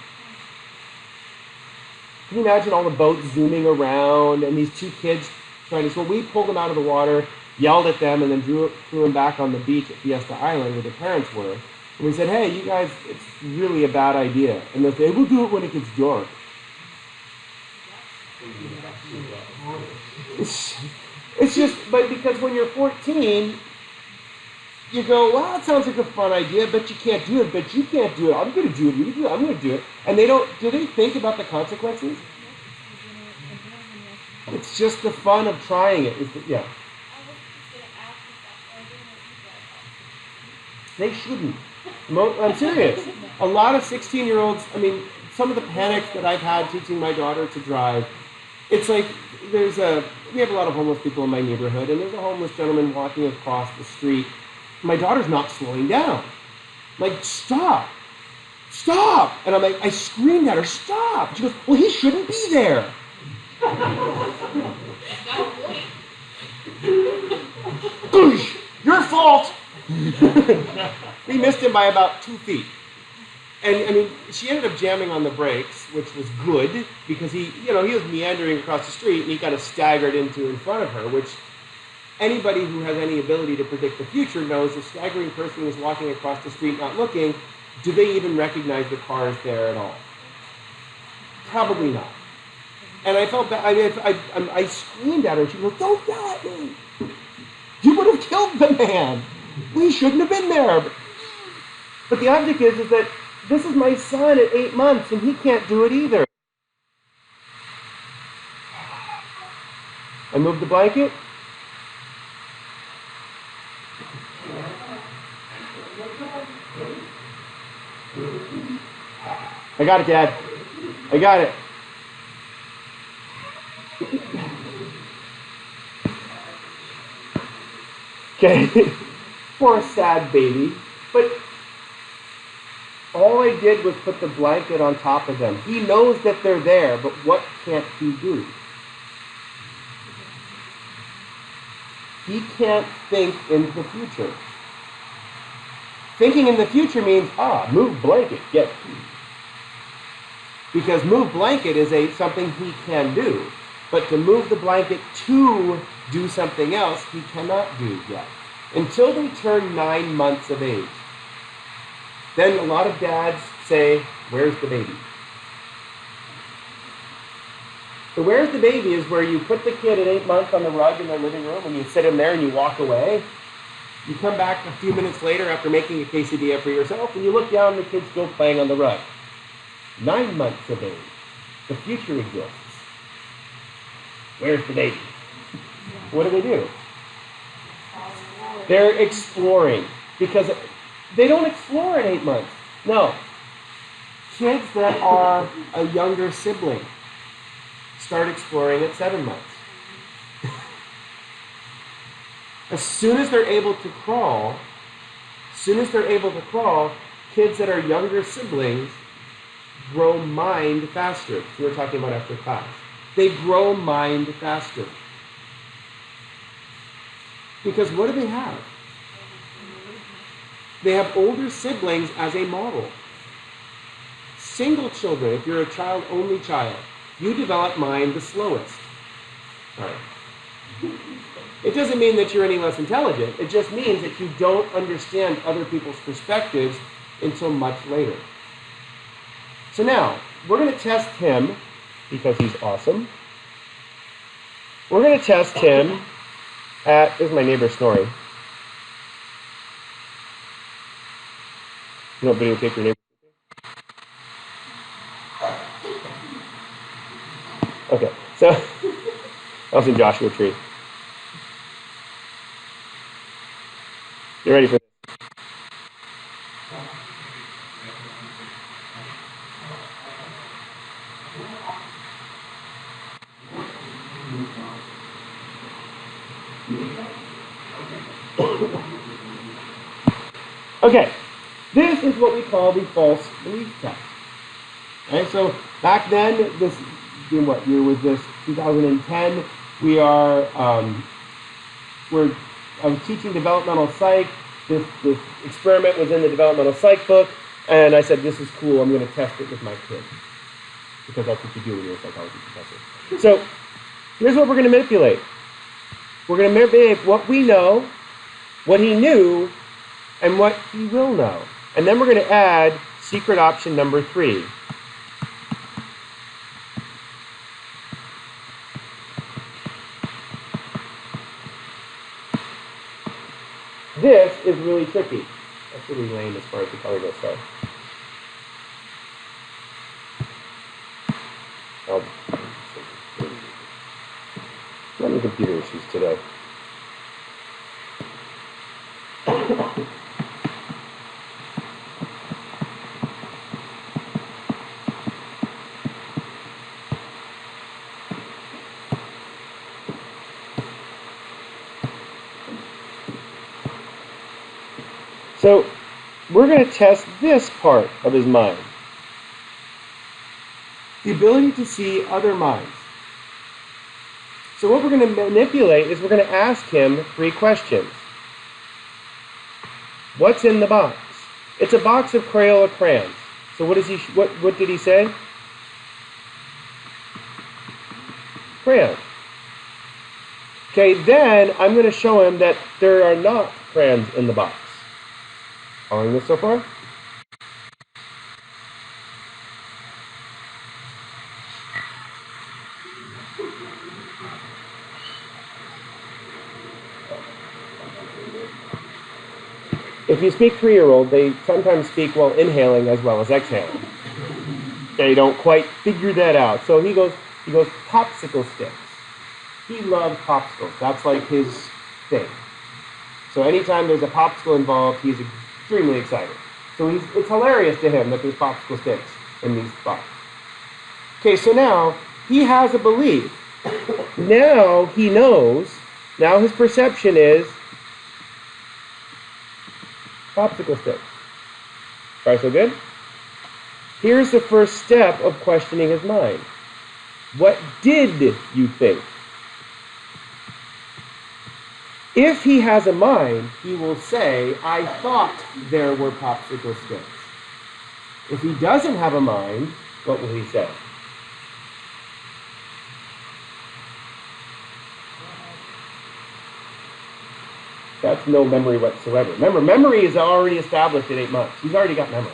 Can you imagine all the boats zooming around and these 2 kids trying to swim? We pulled them out of the water, yelled at them, and then threw them back on the beach at Fiesta Island where their parents were. And we said, hey, you guys, it's really a bad idea. And they said, we'll do it when it gets dark. It's just, but because when you're 14, you go, well, that sounds like a fun idea, but you can't do it, but you can't do it. I'm going to do it, you do it, I'm going to do it. And do they think about the consequences? It's just the fun of trying it. Yeah. They shouldn't. I'm serious. A lot of 16-year-olds, I mean, some of the panics that I've had teaching my daughter to drive, it's like we have a lot of homeless people in my neighborhood, and there's a homeless gentleman walking across the street. My daughter's not slowing down. I'm like, stop. Stop. And I'm like, I screamed at her, stop. She goes, well, he shouldn't be there. Your fault. We missed him by about 2 feet. And I mean, she ended up jamming on the brakes, which was good because he was meandering across the street and he kind of staggered into in front of her, which anybody who has any ability to predict the future knows a staggering person who's walking across the street not looking, do they even recognize the car is there at all? Probably not. And I felt bad. I screamed at her. She goes, don't yell at me. You would have killed the man. We shouldn't have been there. But the object is that this is my son at 8 months, and he can't do it either. I moved the blanket. I got it, Dad. I got it. Okay. Poor sad baby. But all I did was put the blanket on top of them. He knows that they're there, but what can't he do? He can't think into the future. Thinking in the future means, move blanket, get keys. Because move blanket is something he can do. But to move the blanket to do something else, he cannot do yet. Until they turn 9 months of age. Then a lot of dads say, where's the baby? So where's the baby is where you put the kid at 8 months on the rug in their living room and you sit him there and you walk away. You come back a few minutes later after making a quesadilla for yourself and you look down and the kid's still playing on the rug. 9 months of age. The future exists. Where's the baby? What do? They're exploring. Because they don't explore at 8 months. No. Kids that are a younger sibling start exploring at 7 months. As soon as they're able to crawl, kids that are younger siblings grow mind faster. So we're talking about after class. They grow mind faster. Because what do they have? They have older siblings as a model. Single children, if you're a child-only child, you develop mind the slowest. All right. It doesn't mean that you're any less intelligent. It just means that you don't understand other people's perspectives until much later. So now, we're going to test him, because he's awesome. We're going to test him at, there's my neighbor snoring. You don't videotape your neighbor? Okay, so, I was in Joshua Tree. You ready for this? Okay, this is what we call the false belief test. Okay, so back then, in what year was this? 2010. I was teaching developmental psych. This experiment was in the developmental psych book, and I said, this is cool, I'm going to test it with my kids. Because that's what you do when you're a psychology professor. So, here's what we're going to manipulate. We're going to manipulate what we know, what he knew, and what he will know. And then we're going to add secret option number 3. This is really tricky. That's really lame as far as the color goes. Sorry. I'm having computer issues today. So, we're going to test this part of his mind. The ability to see other minds. So what we're going to manipulate is we're going to ask him 3 questions. What's in the box? It's a box of Crayola crayons. So what did he say? Crayons. Okay, then I'm going to show him that there are not crayons in the box. Following this so far? If you speak 3-year-old, they sometimes speak while inhaling as well as exhaling. They don't quite figure that out. So he goes popsicle sticks. He loves popsicles. That's like his thing. So anytime there's a popsicle involved, he's extremely excited. So it's hilarious to him that there's popsicle sticks in these boxes. Okay, so now he has a belief. Now he knows. Now his perception is popsicle sticks. Try so good? Here's the first step of questioning his mind. What did you think? If he has a mind, he will say, I thought there were popsicle sticks. If he doesn't have a mind, what will he say? months, no memory whatsoever. Remember, memory is already established at 8 months. He's already got memory.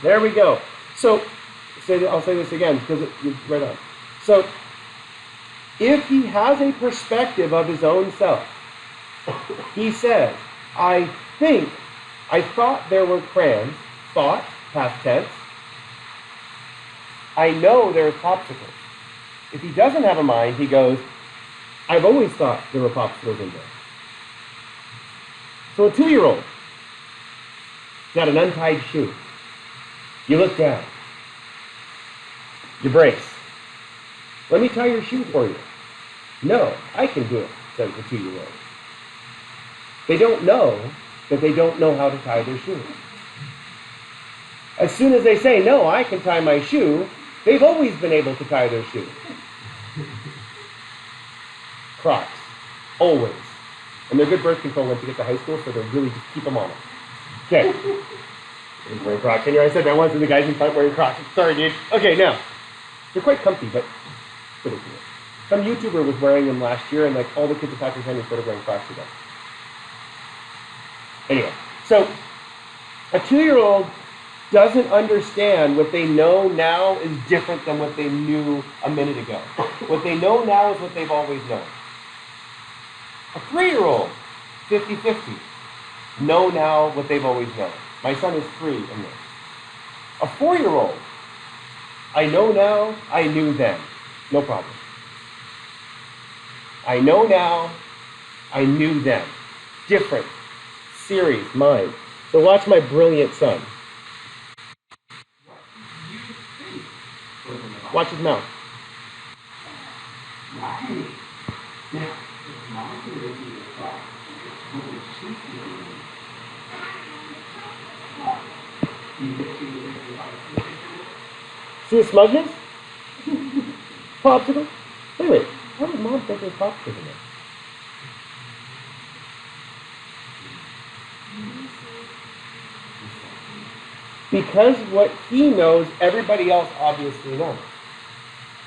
There we go. So, I'll say this again because it's right on. So, if he has a perspective of his own self, he says, I thought there were crayons, thought, past tense. I know there's popsicles. If he doesn't have a mind, he goes, I've always thought there were popsicles in there. So a 2-year-old got an untied shoe. You look down. You brace. Let me tie your shoe for you. No, I can do it, says the 2-year-old. They don't know that they don't know how to tie their shoe. As soon as they say, no, I can tie my shoe, they've always been able to tie their shoe. Crocs. Always. And they're good birth control once you get to high school, so they'll really just keep them on it. Okay. He's wearing Crocs. And I said that once, and the guys in front wearing Crocs. Sorry, dude. Okay, now. They're quite comfy, but ridiculous. Some YouTuber was wearing them last year, and like all the kids at Patrick Henry started wearing Crocs again. Anyway, so a 2-year-old doesn't understand what they know now is different than what they knew a minute ago. What they know now is what they've always known. A 3-year-old, 50-50, know now what they've always known. My son is 3 in this. A 4-year-old, I know now, I knew then. No problem. I know now, I knew then. Different. Series, mind. So watch my brilliant son. Watch his mouth. See the smugness? Popsicle? Wait. How does mom think there's popsicles in there? Because what he knows, everybody else obviously knows.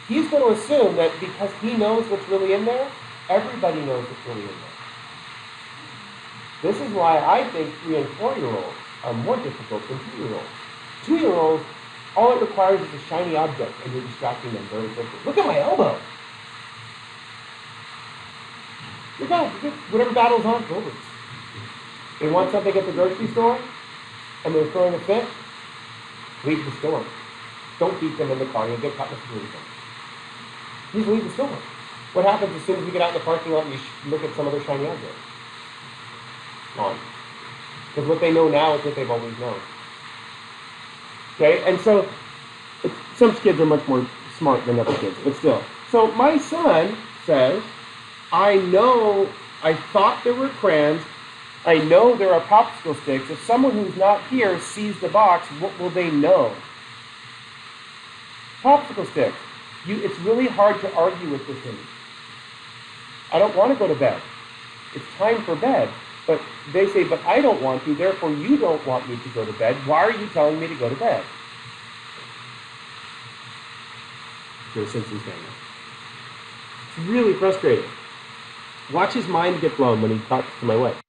He's going to assume that because he knows what's really in there, everybody knows what's really in there. This is why I think 3 and 4-year-olds are more difficult than 2-year-olds. 2-year-olds, all it requires is a shiny object, and you're distracting them very quickly. Look at my elbow. Look out, whatever battle's on, it's over. They want something at the grocery store, and they're throwing a fit, leave the store. Don't beat them in the car, you'll get caught in a security fence. Just leave the store. What happens as soon as you get out in the parking lot and you look at some other shiny object? Gone. Because what they know now is what they've always known. Okay, and so some kids are much more smart than other kids, but still. So my son says, I know, I thought there were crayons, I know there are popsicle sticks. If someone who's not here sees the box, what will they know? Popsicle sticks. It's really hard to argue with this thing. I don't want to go to bed. It's time for bed. But they say, but I don't want to, therefore you don't want me to go to bed. Why are you telling me to go to bed? It's really frustrating. Watch his mind get blown when he talks to my wife.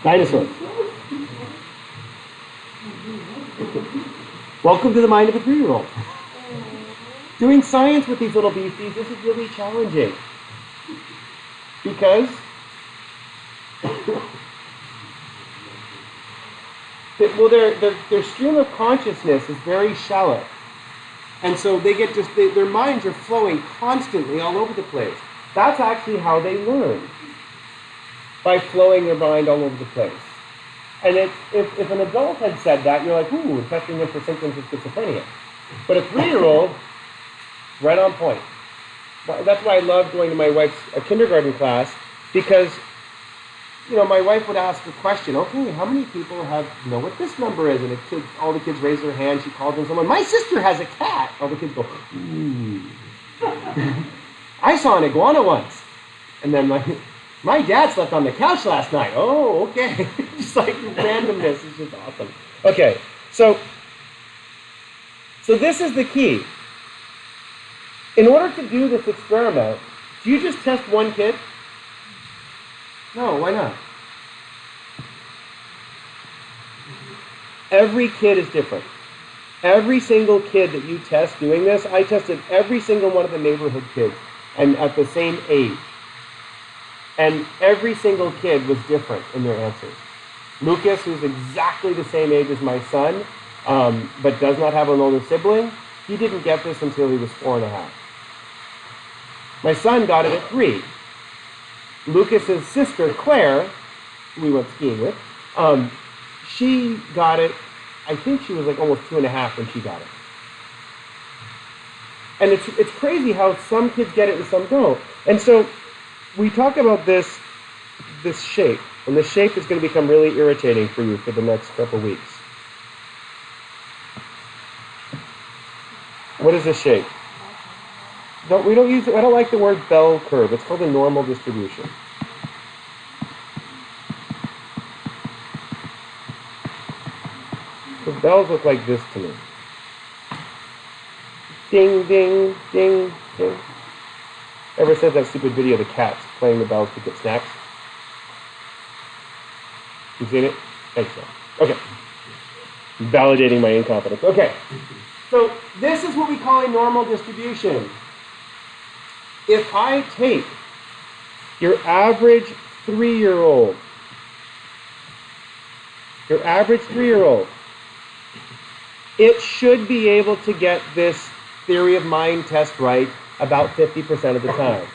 Dinosaurs. Welcome to the mind of a 3-year-old. Doing science with these little beasties, this is really challenging. Because Well, their stream of consciousness is very shallow. And so they get their minds are flowing constantly all over the place. That's actually how they learn, by flowing their mind all over the place. And if an adult had said that, you're like, ooh, testing them for symptoms of schizophrenia. But a 3-year-old, right on point. That's why I love going to my wife's kindergarten class, because my wife would ask a question, okay, how many people know what this number is? And all the kids raise their hand, she calls them someone, my sister has a cat. All the kids go, ooh. I saw an iguana once. And then my dad slept on the couch last night. Oh, okay. Just like randomness is just awesome. Okay, so this is the key. In order to do this experiment, do you just test one kid? No, why not? Every kid is different. Every single kid that you test doing this, I tested every single one of the neighborhood kids, and at the same age. And every single kid was different in their answers. Lucas, who's exactly the same age as my son, but does not have an older sibling, he didn't get this until he was 4.5. My son got it at 3. Lucas's sister, Claire, who we went skiing with, she got it, I think she was like almost 2.5 when she got it. And it's crazy how some kids get it and some don't. And so we talk about this shape, and the shape is going to become really irritating for you for the next couple weeks. What is this shape? We don't use it. I don't like the word bell curve. It's called a normal distribution. The bells look like this to me. Ding, ding, ding, ding. Ever since that stupid video of the cats playing the bells to get snacks? You seen it? Thanks, so. Okay. Validating my incompetence. Okay. So this is what we call a normal distribution. If I take your average 3-year-old, it should be able to get this theory of mind test right about 50% of the time.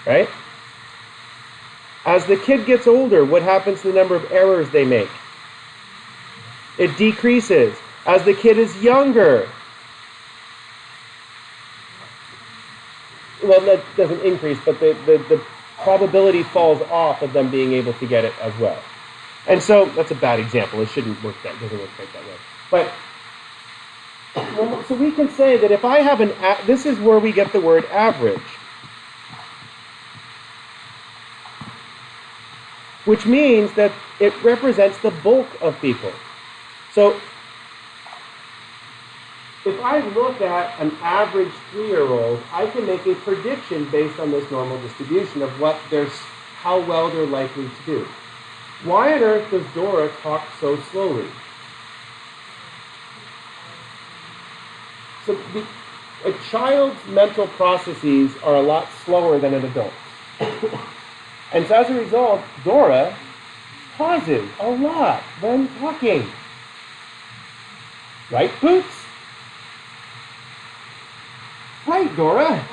Right? As the kid gets older, what happens to the number of errors they make? It decreases. As the kid is younger, well, that doesn't increase, but the probability falls off of them being able to get it as well. And so, that's a bad example. It shouldn't work that, doesn't work quite that way. But, so we can say that if I have this is where we get the word average. Which means that it represents the bulk of people. So, if I look at an average 3-year-old, I can make a prediction based on this normal distribution of how well they're likely to do. Why on earth does Dora talk so slowly? So a child's mental processes are a lot slower than an adult. And so as a result, Dora pauses a lot when talking. Right, Boots? Right, Dora.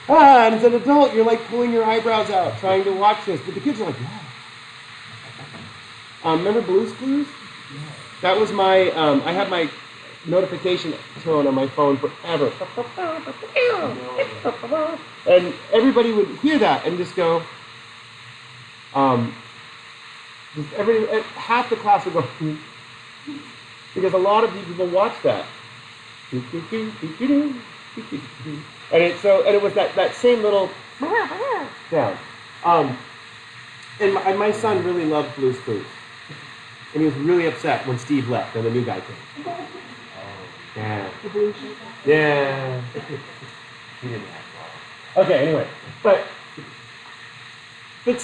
And as an adult, you're like pulling your eyebrows out, trying to watch this. But the kids are like, yeah. Remember Blue's Clues? Yeah. That was my, I had my notification tone on my phone forever. And everybody would hear that and just go, half the class would go, because a lot of people watch that. And it was that same little sound. And my son really loved Blue's Clues. And he was really upset when Steve left and the new guy came. Yeah. Yeah. Okay, anyway. But when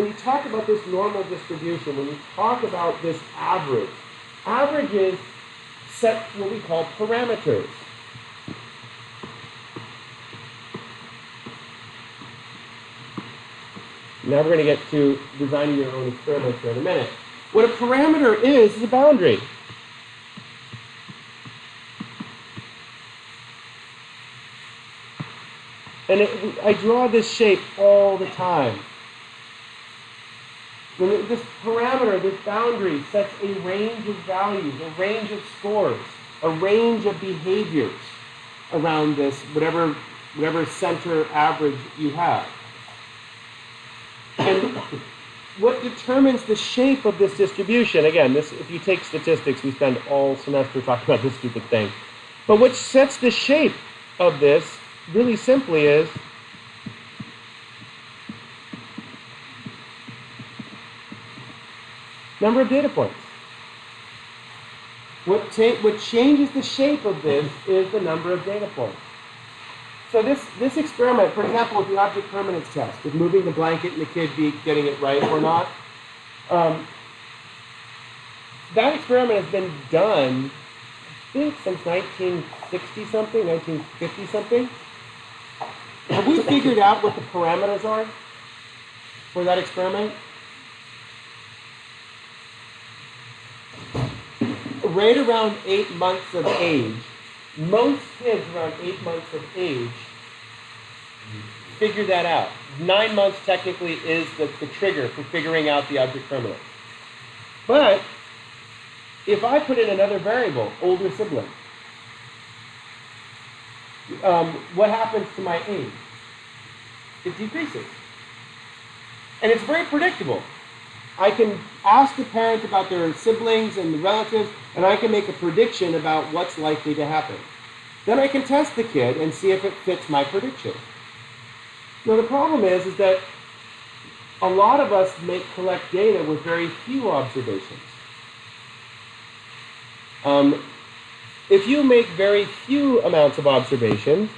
you talk about this normal distribution, when you talk about this averages set what we call parameters. Now we're going to get to designing your own experiments here in a minute. What a parameter is a boundary. And I draw this shape all the time. When this parameter, this boundary, sets a range of values, a range of scores, a range of behaviors around this, whatever center average you have. And what determines the shape of this distribution, again, if you take statistics, we spend all semester talking about this stupid thing. But what sets the shape of this, really simply, is number of data points. What changes the shape of this is the number of data points. So this experiment, for example, with the object permanence test, with moving the blanket and the kid getting it right or not, that experiment has been done, I think, since 1960-something, 1950-something. Have we figured out what the parameters are for that experiment? Right around 8 months of age, most kids around 8 months of age figure that out. 9 months technically is the trigger for figuring out the object permanence. But if I put in another variable, older sibling, what happens to my age? It decreases. And it's very predictable. I can ask the parents about their siblings and the relatives, and I can make a prediction about what's likely to happen. Then I can test the kid and see if it fits my prediction. Now the problem is that a lot of us collect data with very few observations. If you make very few amounts of observations,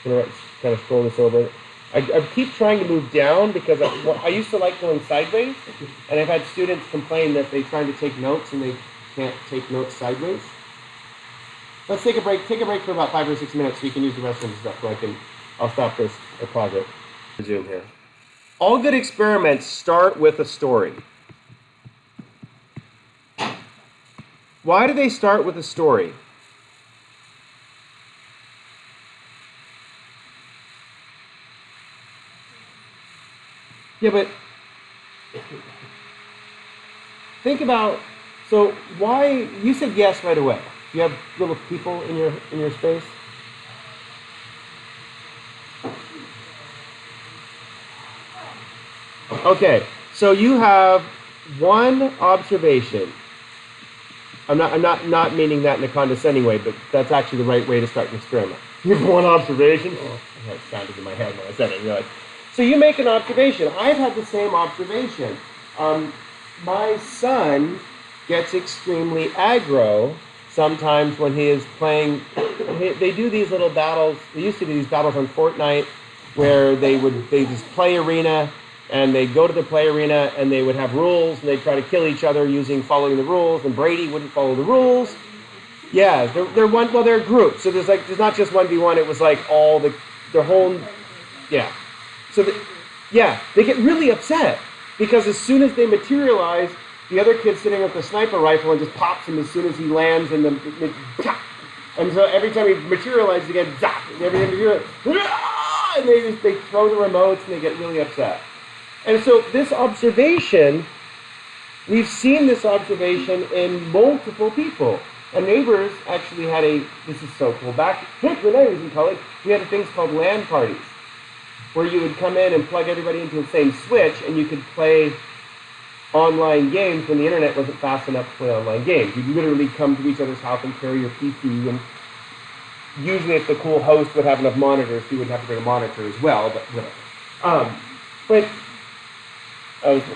I'm going to kind of scroll this over. I keep trying to move down because I used to like going sideways, and I've had students complain that they're trying to take notes and they can't take notes sideways. Let's take a break. Take a break for about 5 or 6 minutes so you can use the restroom and stuff. So I'll stop this or pause it. Resume here. All good experiments start with a story. Why do they start with a story? Yeah, but think about, so why, you said yes right away. Do you have little people in your space? Okay, so you have one observation. I'm not meaning that in a condescending way, but that's actually the right way to start an experiment. You have one observation. Oh, that sounded in my head when I said it. You're like, so you make an observation. I've had the same observation. My son gets extremely aggro sometimes when he is playing. They do these little battles. They used to do these battles on Fortnite where they just play arena, and they'd go to the play arena and they would have rules and they'd try to kill each other following the rules, and Brady wouldn't follow the rules. Yeah, they're groups. So there's not just 1v1, it was like their whole, yeah. So they get really upset because as soon as they materialize, the other kid's sitting with the sniper rifle and just pops him as soon as he lands and so every time he materializes again, and they throw the remotes and they get really upset. And so this observation, we've seen this observation in multiple people. And neighbors actually had this is so cool, back when I was in college, we had things called LAN parties, where you would come in and plug everybody into the same switch and you could play online games when the internet wasn't fast enough to play online games. You'd literally come to each other's house and carry your PC, and usually if the cool host would have enough monitors, you would have to bring a monitor as well, but whatever.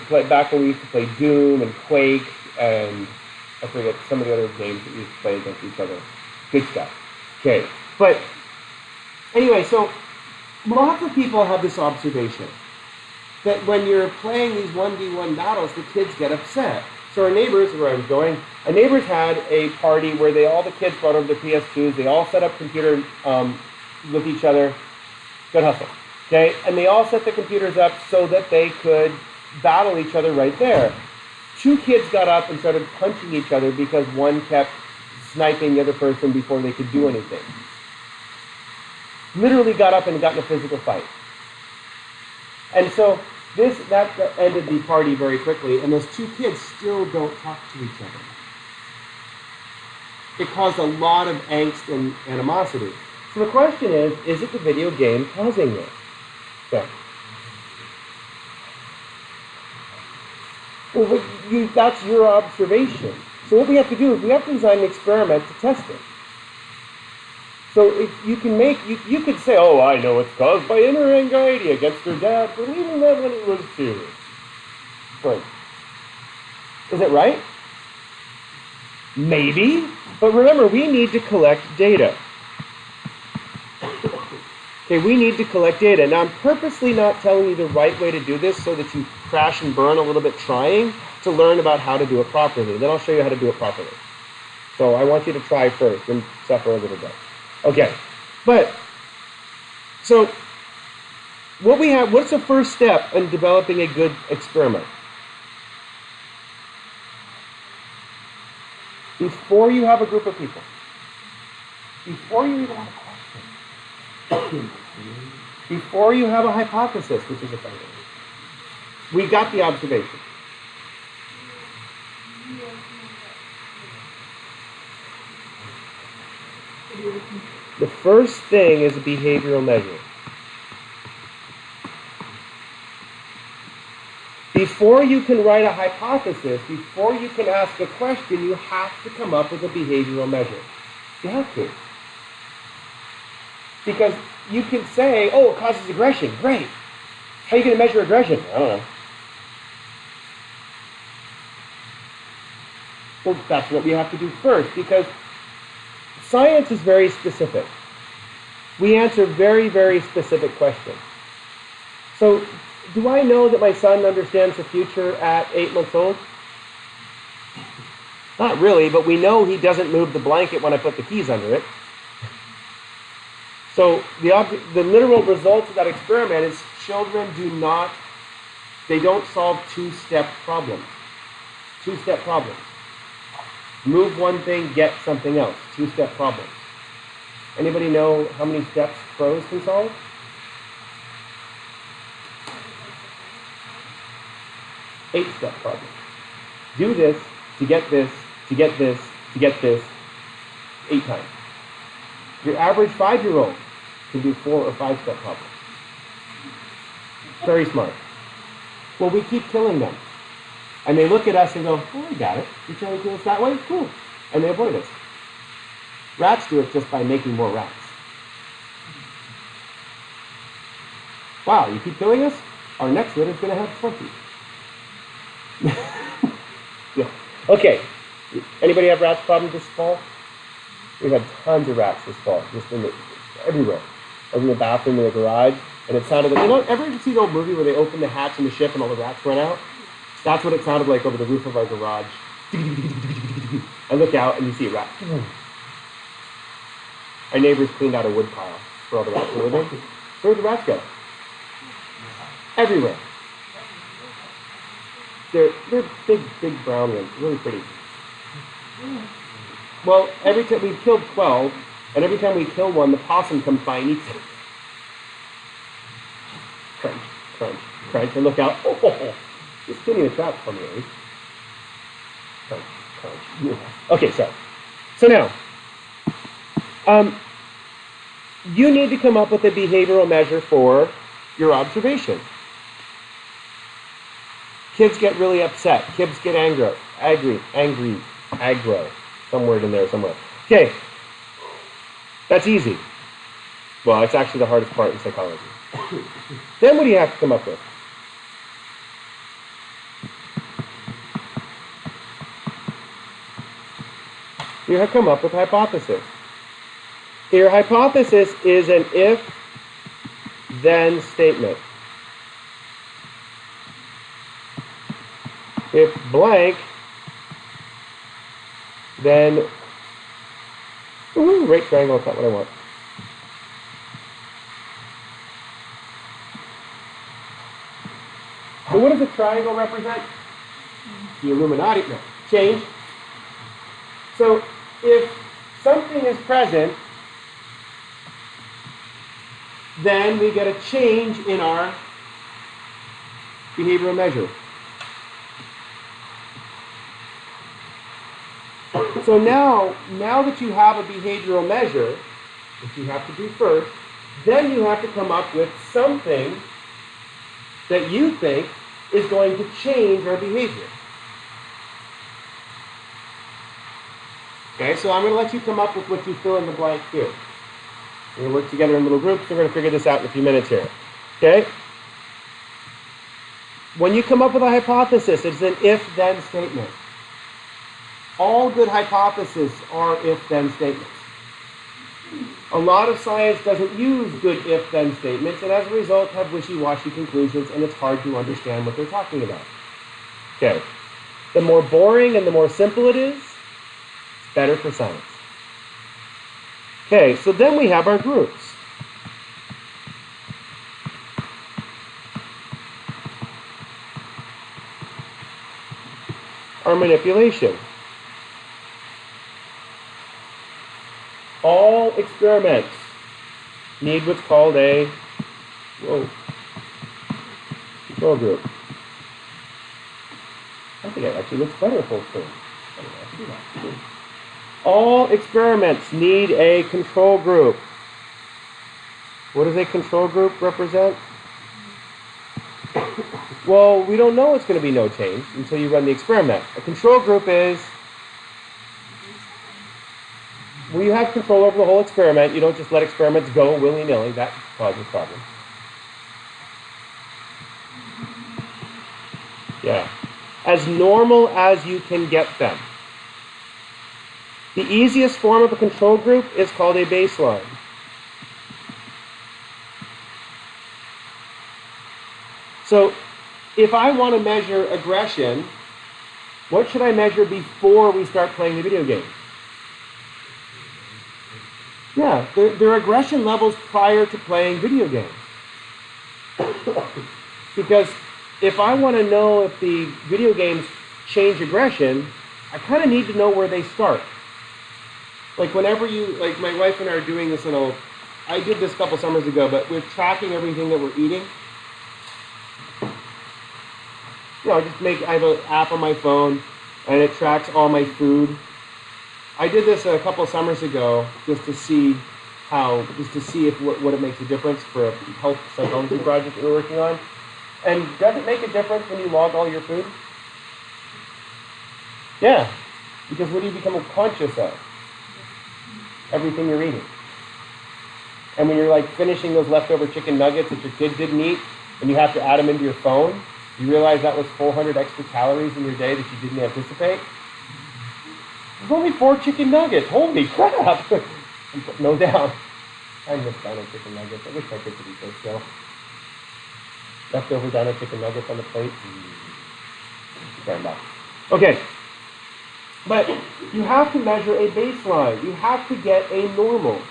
But back when we used to play Doom and Quake, and I forget some of the other games that we used to play against each other. Good stuff. Okay, but anyway, so lots of people have this observation that when you're playing these 1v1 battles, the kids get upset. So our neighbors, where I was going, our neighbors had a party where all the kids brought over their PS2s, they all set up computer with each other. Good hustle. Okay, and they all set the computers up so that they could battle each other right there. Two kids got up and started punching each other because one kept sniping the other person before they could do anything. Literally got up and got in a physical fight. And so that ended the party very quickly, and those two kids still don't talk to each other. It caused a lot of angst and animosity. So the question is it the video game causing this? So, well, that's your observation. So what we have to do is we have to design an experiment to test it. So if you can you could say, oh, I know it's caused by inner anxiety against her dad for leaving them when he was 2. Right. Is it right? Maybe. But remember, we need to collect data. Okay, we need to collect data. Now, I'm purposely not telling you the right way to do this so that you crash and burn a little bit trying to learn about how to do it properly. Then I'll show you how to do it properly. So I want you to try first and suffer a little bit. Okay, so what's the first step in developing a good experiment? Before you have a group of people, before you even have a question, before you have a hypothesis, which is a finding, we got the observation. The first thing is a behavioral measure. Before you can write a hypothesis, before you can ask a question, you have to come up with a behavioral measure. You have to. Because you can say, oh, it causes aggression. Great. How are you going to measure aggression? I don't know. Well, that's what we have to do first, because science is very specific. We answer very, very specific questions. So, do I know that my son understands the future at 8 months old? Not really, but we know he doesn't move the blanket when I put the keys under it. So the literal result of that experiment is children they don't solve two-step problems. Two-step problems. Move one thing, get something else. Two-step problems. Anybody know how many steps pros can solve? Eight-step problem. Do this to get this, to get this, to get this 8 times. Your average 5-year-old can do 4 or 5-step problems. Very smart. Well, we keep killing them. And they look at us and go, oh, I got it. You're trying to kill us that way? Cool. And they avoid us. Rats do it just by making more rats. Wow, you keep killing us? Our next litter is going to have 20. Yeah. Okay. Anybody have rats problems this fall? We've had tons of rats this fall, just everywhere. Over in the bathroom, in the garage, and it sounded like, ever see the old movie where they open the hatch in the ship and all the rats run out? That's what it sounded like over the roof of our garage. I look out and you see a rat. Our neighbors cleaned out a wood pile for all the rats were living. Where'd the rats go? Everywhere. They're big brown ones, really pretty. Well, every time we've killed 12, and every time we kill one, the possum comes by and eats it. Crunch, crunch, crunch, and look out. Oh, it's cleaning a trap for me, at least. Crunch, crunch. Yeah. Okay, so now, you need to come up with a behavioral measure for your observation. Kids get really upset. Kids get angry, aggro. Some word in there somewhere. Okay, that's easy. Well, it's actually the hardest part in psychology. Then what do you have to come up with? You have to come up with a hypothesis. Your hypothesis is an if-then statement. If blank, then, right triangle, that's not what I want. So what does a triangle represent? The Illuminati. No. Change. So if something is present, then we get a change in our behavioral measure. So now that you have a behavioral measure, which you have to do first, then you have to come up with something that you think is going to change our behavior. Okay, so I'm going to let you come up with what you fill in the blank here. We're going to work together in little groups. We're going to figure this out in a few minutes here. Okay? When you come up with a hypothesis, it's an if-then statement. All good hypotheses are if-then statements. A lot of science doesn't use good if-then statements, and as a result have wishy-washy conclusions, and it's hard to understand what they're talking about. Okay. The more boring and the more simple it is, it's better for science. Okay, so then we have our groups. Our manipulation. All experiments need what's called a control group. I think it actually looks better full screen. All experiments need a control group. What does a control group represent? Well, we don't know it's going to be no change until you run the experiment. A control group is where you have control over the whole experiment. You don't just let experiments go willy-nilly. That causes problems. Yeah. As normal as you can get them. The easiest form of a control group is called a baseline. So, if I want to measure aggression, what should I measure before we start playing the video game? Yeah, their aggression levels prior to playing video games. Because if I want to know if the video games change aggression, I kind of need to know where they start. Like whenever like my wife and I are doing this I did this a couple summers ago, but we're tracking everything that we're eating. I have an app on my phone, and it tracks all my food. I did this a couple summers ago just to see if what it makes a difference for a health psychology project that we're working on. And does it make a difference when you log all your food? Yeah, because what do you become conscious of? Everything you're eating. And when you're like finishing those leftover chicken nuggets that your kid didn't eat, and you have to add them into your phone, you realize that was 400 extra calories in your day that you didn't anticipate. There's only 4 chicken nuggets. Holy crap! I'm putting those down. I miss dino chicken nuggets. I wish my kids would eat those still. Leftover dino chicken nuggets on the plate. Okay. But you have to measure a baseline. You have to get a normal.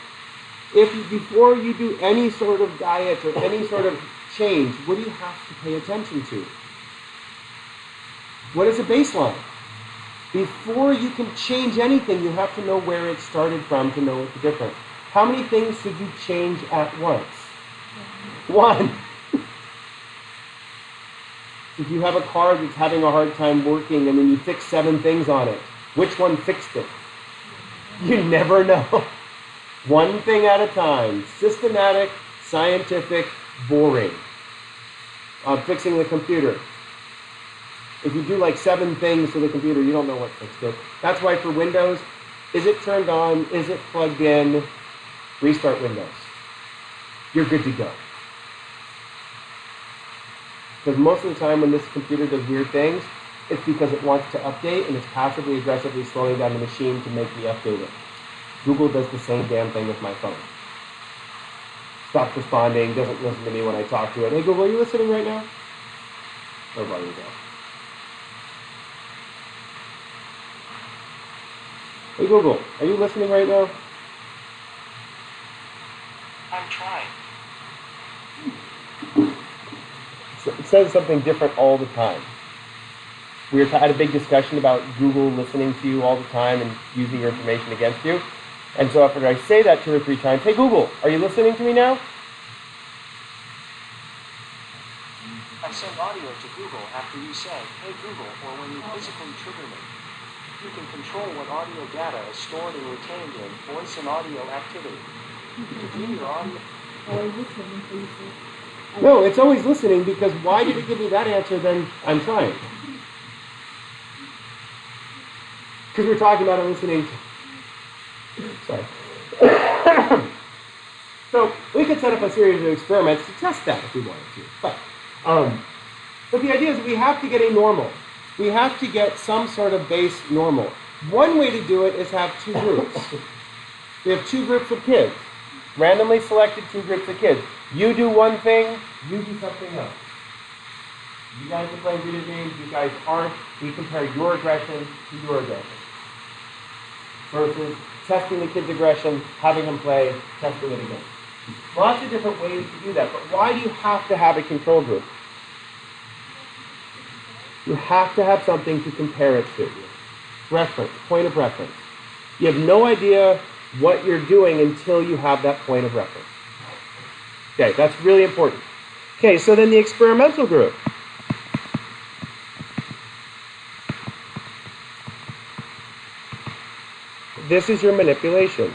Before you do any sort of diet or any sort of change, what do you have to pay attention to? What is a baseline? Before you can change anything, you have to know where it started from to know what's the difference. How many things should you change at once? 1. If you have a car that's having a hard time working and then you fix 7 things on it, which one fixed it? You never know. 1 thing at a time. Systematic, scientific, boring. Fixing the computer. If you do like 7 things to the computer, you don't know what fixed it. That's why for Windows, is it turned on? Is it plugged in? Restart Windows. You're good to go. Because most of the time when this computer does weird things, it's because it wants to update and it's passively aggressively slowing down the machine to make me update it. Google does the same damn thing with my phone. Stops responding, doesn't listen to me when I talk to it. Hey Google, are you listening right now? Oh, there you go. Hey Google, are you listening right now? I'm trying. says something different all the time. We had a big discussion about Google listening to you all the time and using your information against you. And so after I say that 2 or 3 times, hey Google, are you listening to me now? I send audio to Google after you say, hey Google, or when you physically trigger me. You can control what audio data is stored and retained in voice and audio activity. To view your audio... No, it's always listening, because why did it give me that answer then I'm trying? Because we're talking about listening to... Sorry. So we could set up a series of experiments to test that if we wanted to. But the idea is we have to get a normal. We have to get some sort of base normal. One way to do it is have 2 groups. We have 2 groups of kids. Randomly selected 2 groups of kids. You do one thing, you do something else. You guys are playing video games, you guys aren't. We compare your aggression to your aggression. Versus testing the kid's aggression, having them play, testing it again. Lots of different ways to do that, but why do you have to have a control group? You have to have something to compare it to. Reference, point of reference. You have no idea what you're doing until you have that point of reference. Okay, that's really important. Okay, so then the experimental group. This is your manipulation.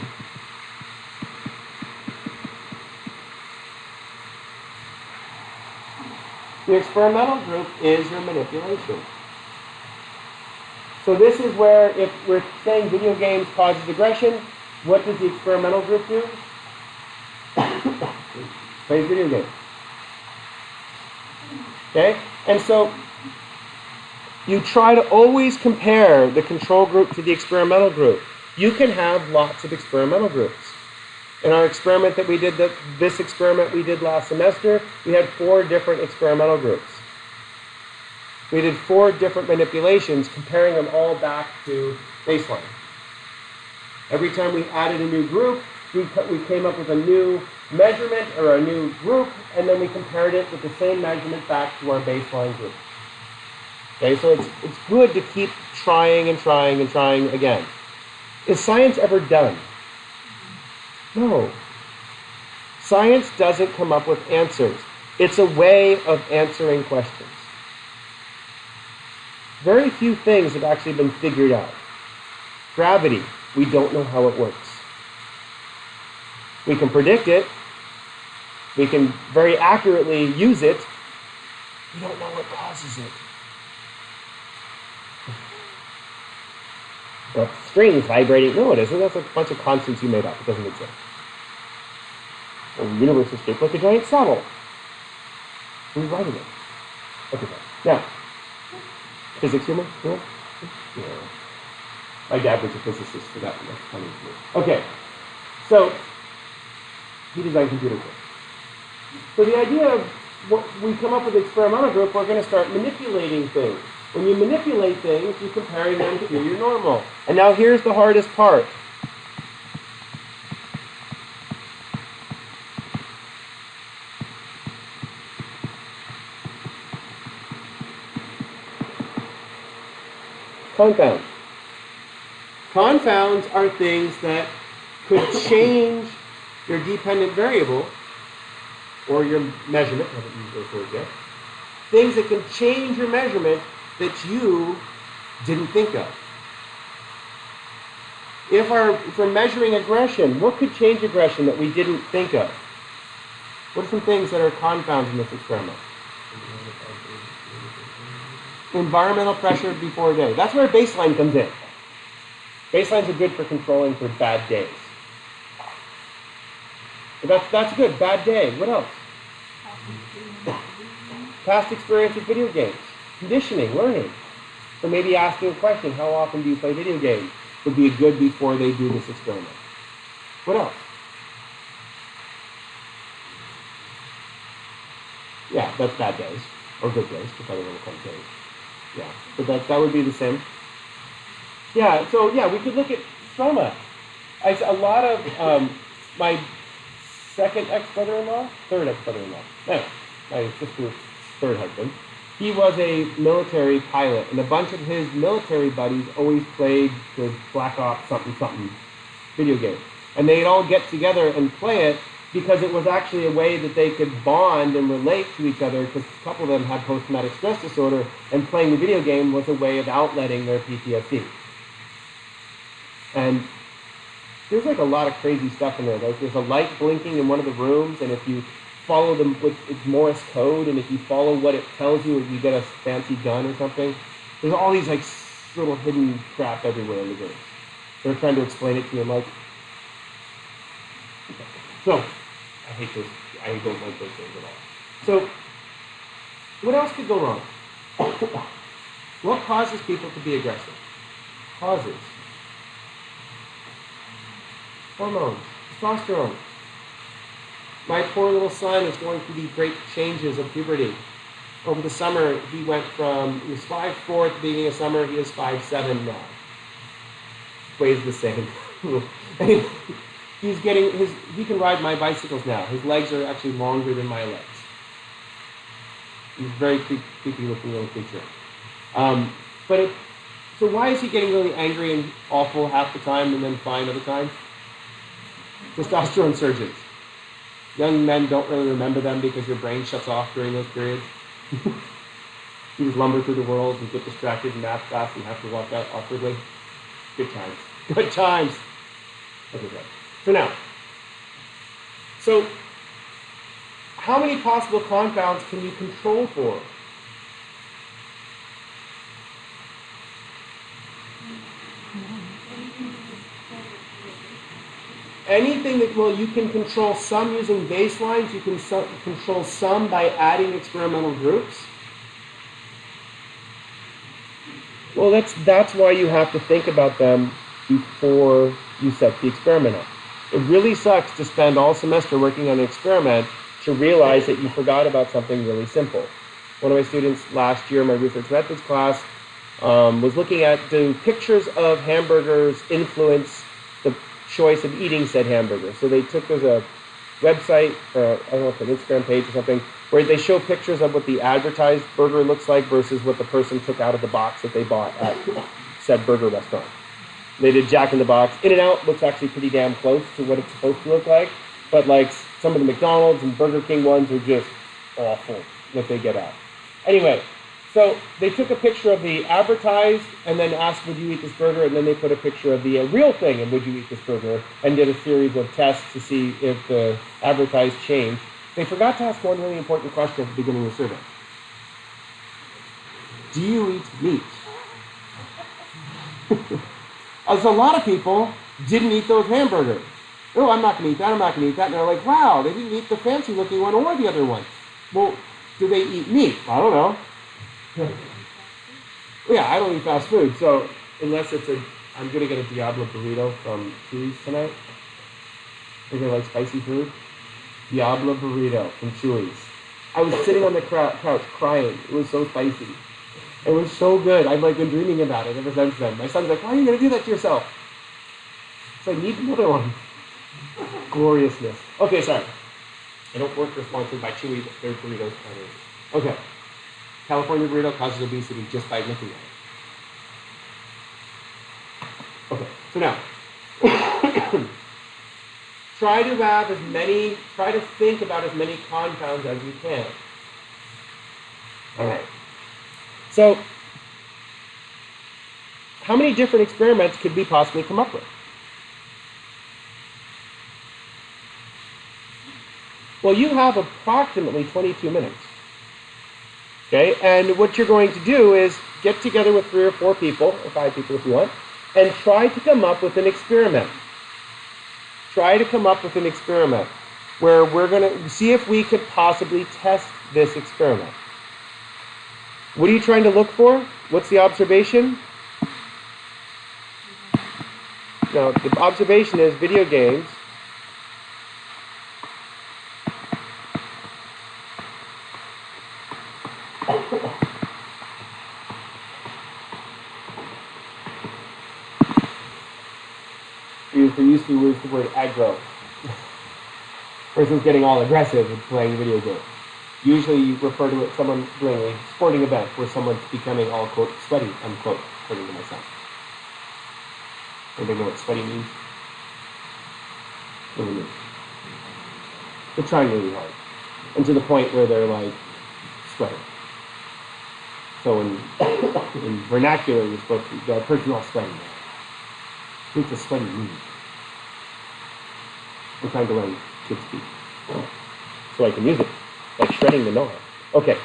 The experimental group is your manipulation. So this is where, if we're saying video games causes aggression, what does the experimental group do? Plays video games. Okay? And so you try to always compare the control group to the experimental group. You can have lots of experimental groups. In our experiment that we did, this experiment we did last semester, we had 4 different experimental groups. We did 4 different manipulations, comparing them all back to baseline. Every time we added a new group, we came up with a new measurement or a new group, and then we compared it with the same measurement back to our baseline group. Okay, so it's good to keep trying and trying and trying again. Is science ever done? No. Science doesn't come up with answers. It's a way of answering questions. Very few things have actually been figured out. Gravity, we don't know how it works. We can predict it. We can very accurately use it. We don't know what causes it. The strings vibrating. No, it isn't. That's a bunch of constants you made up. It doesn't exist. The universe is shaped like a giant saddle. Who's writing it? Okay, now, physics humor? Yeah. My dad was a physicist for that one. That's funny. Okay, so he designed computers. So the idea of what we come up with an experimental group, we're going to start manipulating things. When you manipulate things, you're comparing them to your normal. And now here's the hardest part. Confounds. Confounds are things that could change your dependent variable, or your measurement, I haven't used those words yet. Things that can change your measurement that you didn't think of. If we're measuring aggression, what could change aggression that we didn't think of? What are some things that are confounds in this experiment? Environmental pressure before a day. That's where baseline comes in. Baselines are good for controlling for bad days. But that's good. Bad day. What else? Past experience with video games. Conditioning, learning. So maybe asking a question, how often do you play video games? Would be good before they do this experiment. What else? Yeah, that's bad days. Or good days, depending on what kind of days. Yeah, but that would be the same. Yeah, so yeah, we could look at trauma. A lot of my third ex-brother-in-law, no, my sister's third husband, he was a military pilot, and a bunch of his military buddies always played the Black Ops something something video game. And they'd all get together and play it because it was actually a way that they could bond and relate to each other, because a couple of them had post-traumatic stress disorder, and playing the video game was a way of outletting their PTSD. And there's like a lot of crazy stuff in there. Like there's a light blinking in one of the rooms, and if you follow them with it's Morse code, and if you follow what it tells you, you get a fancy gun or something. There's all these like little hidden crap everywhere in the game. They're trying to explain it to you, and like, so I hate those. I don't like those things at all. So, what else could go wrong? What causes people to be aggressive? Causes. Hormones, testosterone. My poor little son is going through the great changes of puberty. Over the summer, he went from, he was 5'4" at the beginning of summer, he is 5'7" now. Weighs the same. He's getting he can ride my bicycles now. His legs are actually longer than my legs. He's a very creepy looking little creature. So why is he getting really angry and awful half the time and then fine other times? Testosterone surges. Young men don't really remember them because your brain shuts off during those periods. You just lumber through the world and get distracted in math class and have to walk out awkwardly. Good times. Good times. Okay, good. So how many possible compounds can you control for? Anything that, well, you can control some using baselines, you can control some by adding experimental groups. Well, that's why you have to think about them before you set the experiment up. It really sucks to spend all semester working on an experiment to realize that you forgot about something really simple. One of my students last year in my research methods class was looking at do pictures of hamburgers influence the choice of eating said hamburger. So they took, there's a website, I don't know if it's an Instagram page or something, where they show pictures of what the advertised burger looks like versus what the person took out of the box that they bought at said burger restaurant. They did Jack in the Box. In-N-Out looks actually pretty damn close to what it's supposed to look like, but like some of the McDonald's and Burger King ones are just awful what they get out. Anyway, so they took a picture of the advertised and then asked, would you eat this burger? And then they put a picture of the real thing and would you eat this burger? And did a series of tests to see if the advertised changed. They forgot to ask one really important question at the beginning of the survey. Do you eat meat? As a lot of people didn't eat those hamburgers. Oh, I'm not going to eat that, I'm not going to eat that. And they're like, wow, they didn't eat the fancy looking one or the other one. Well, do they eat meat? I don't know. Yeah, I don't eat fast food, so unless it's I'm going to get a Diablo burrito from Chuy's tonight. Anybody like spicy food? Diablo burrito from Chuy's. I was sitting on the couch crying. It was so spicy. It was so good. I've like been dreaming about it ever since then. My son's like, why are you going to do that to yourself? So I need another one. Gloriousness. Okay, sorry. I don't work sponsored by Chewy, but their burritos are. Okay. California burrito causes obesity just by looking at it. Okay, so now, try to think about as many compounds as you can. All right. So, how many different experiments could we possibly come up with? Well, you have approximately 22 minutes. Okay, and what you're going to do is get together with 3 or 4 people, or 5 people if you want, and try to come up with an experiment. Try to come up with an experiment where we're going to see if we could possibly test this experiment. What are you trying to look for? What's the observation? No, the observation is video games used to use the word aggro. Person's getting all aggressive and playing video games. Usually you refer to it someone doing a sporting event where someone's becoming all quote sweaty, unquote, according to my son. Anybody know what sweaty means? What do you mean? They're trying really hard. And to the point where they're like sweating. So in vernacular, you're supposed to be, the person's all sweaty now. What's a sweaty mean? I'm trying to learn kids speak. So I can use it. Like shredding the gnar. Okay.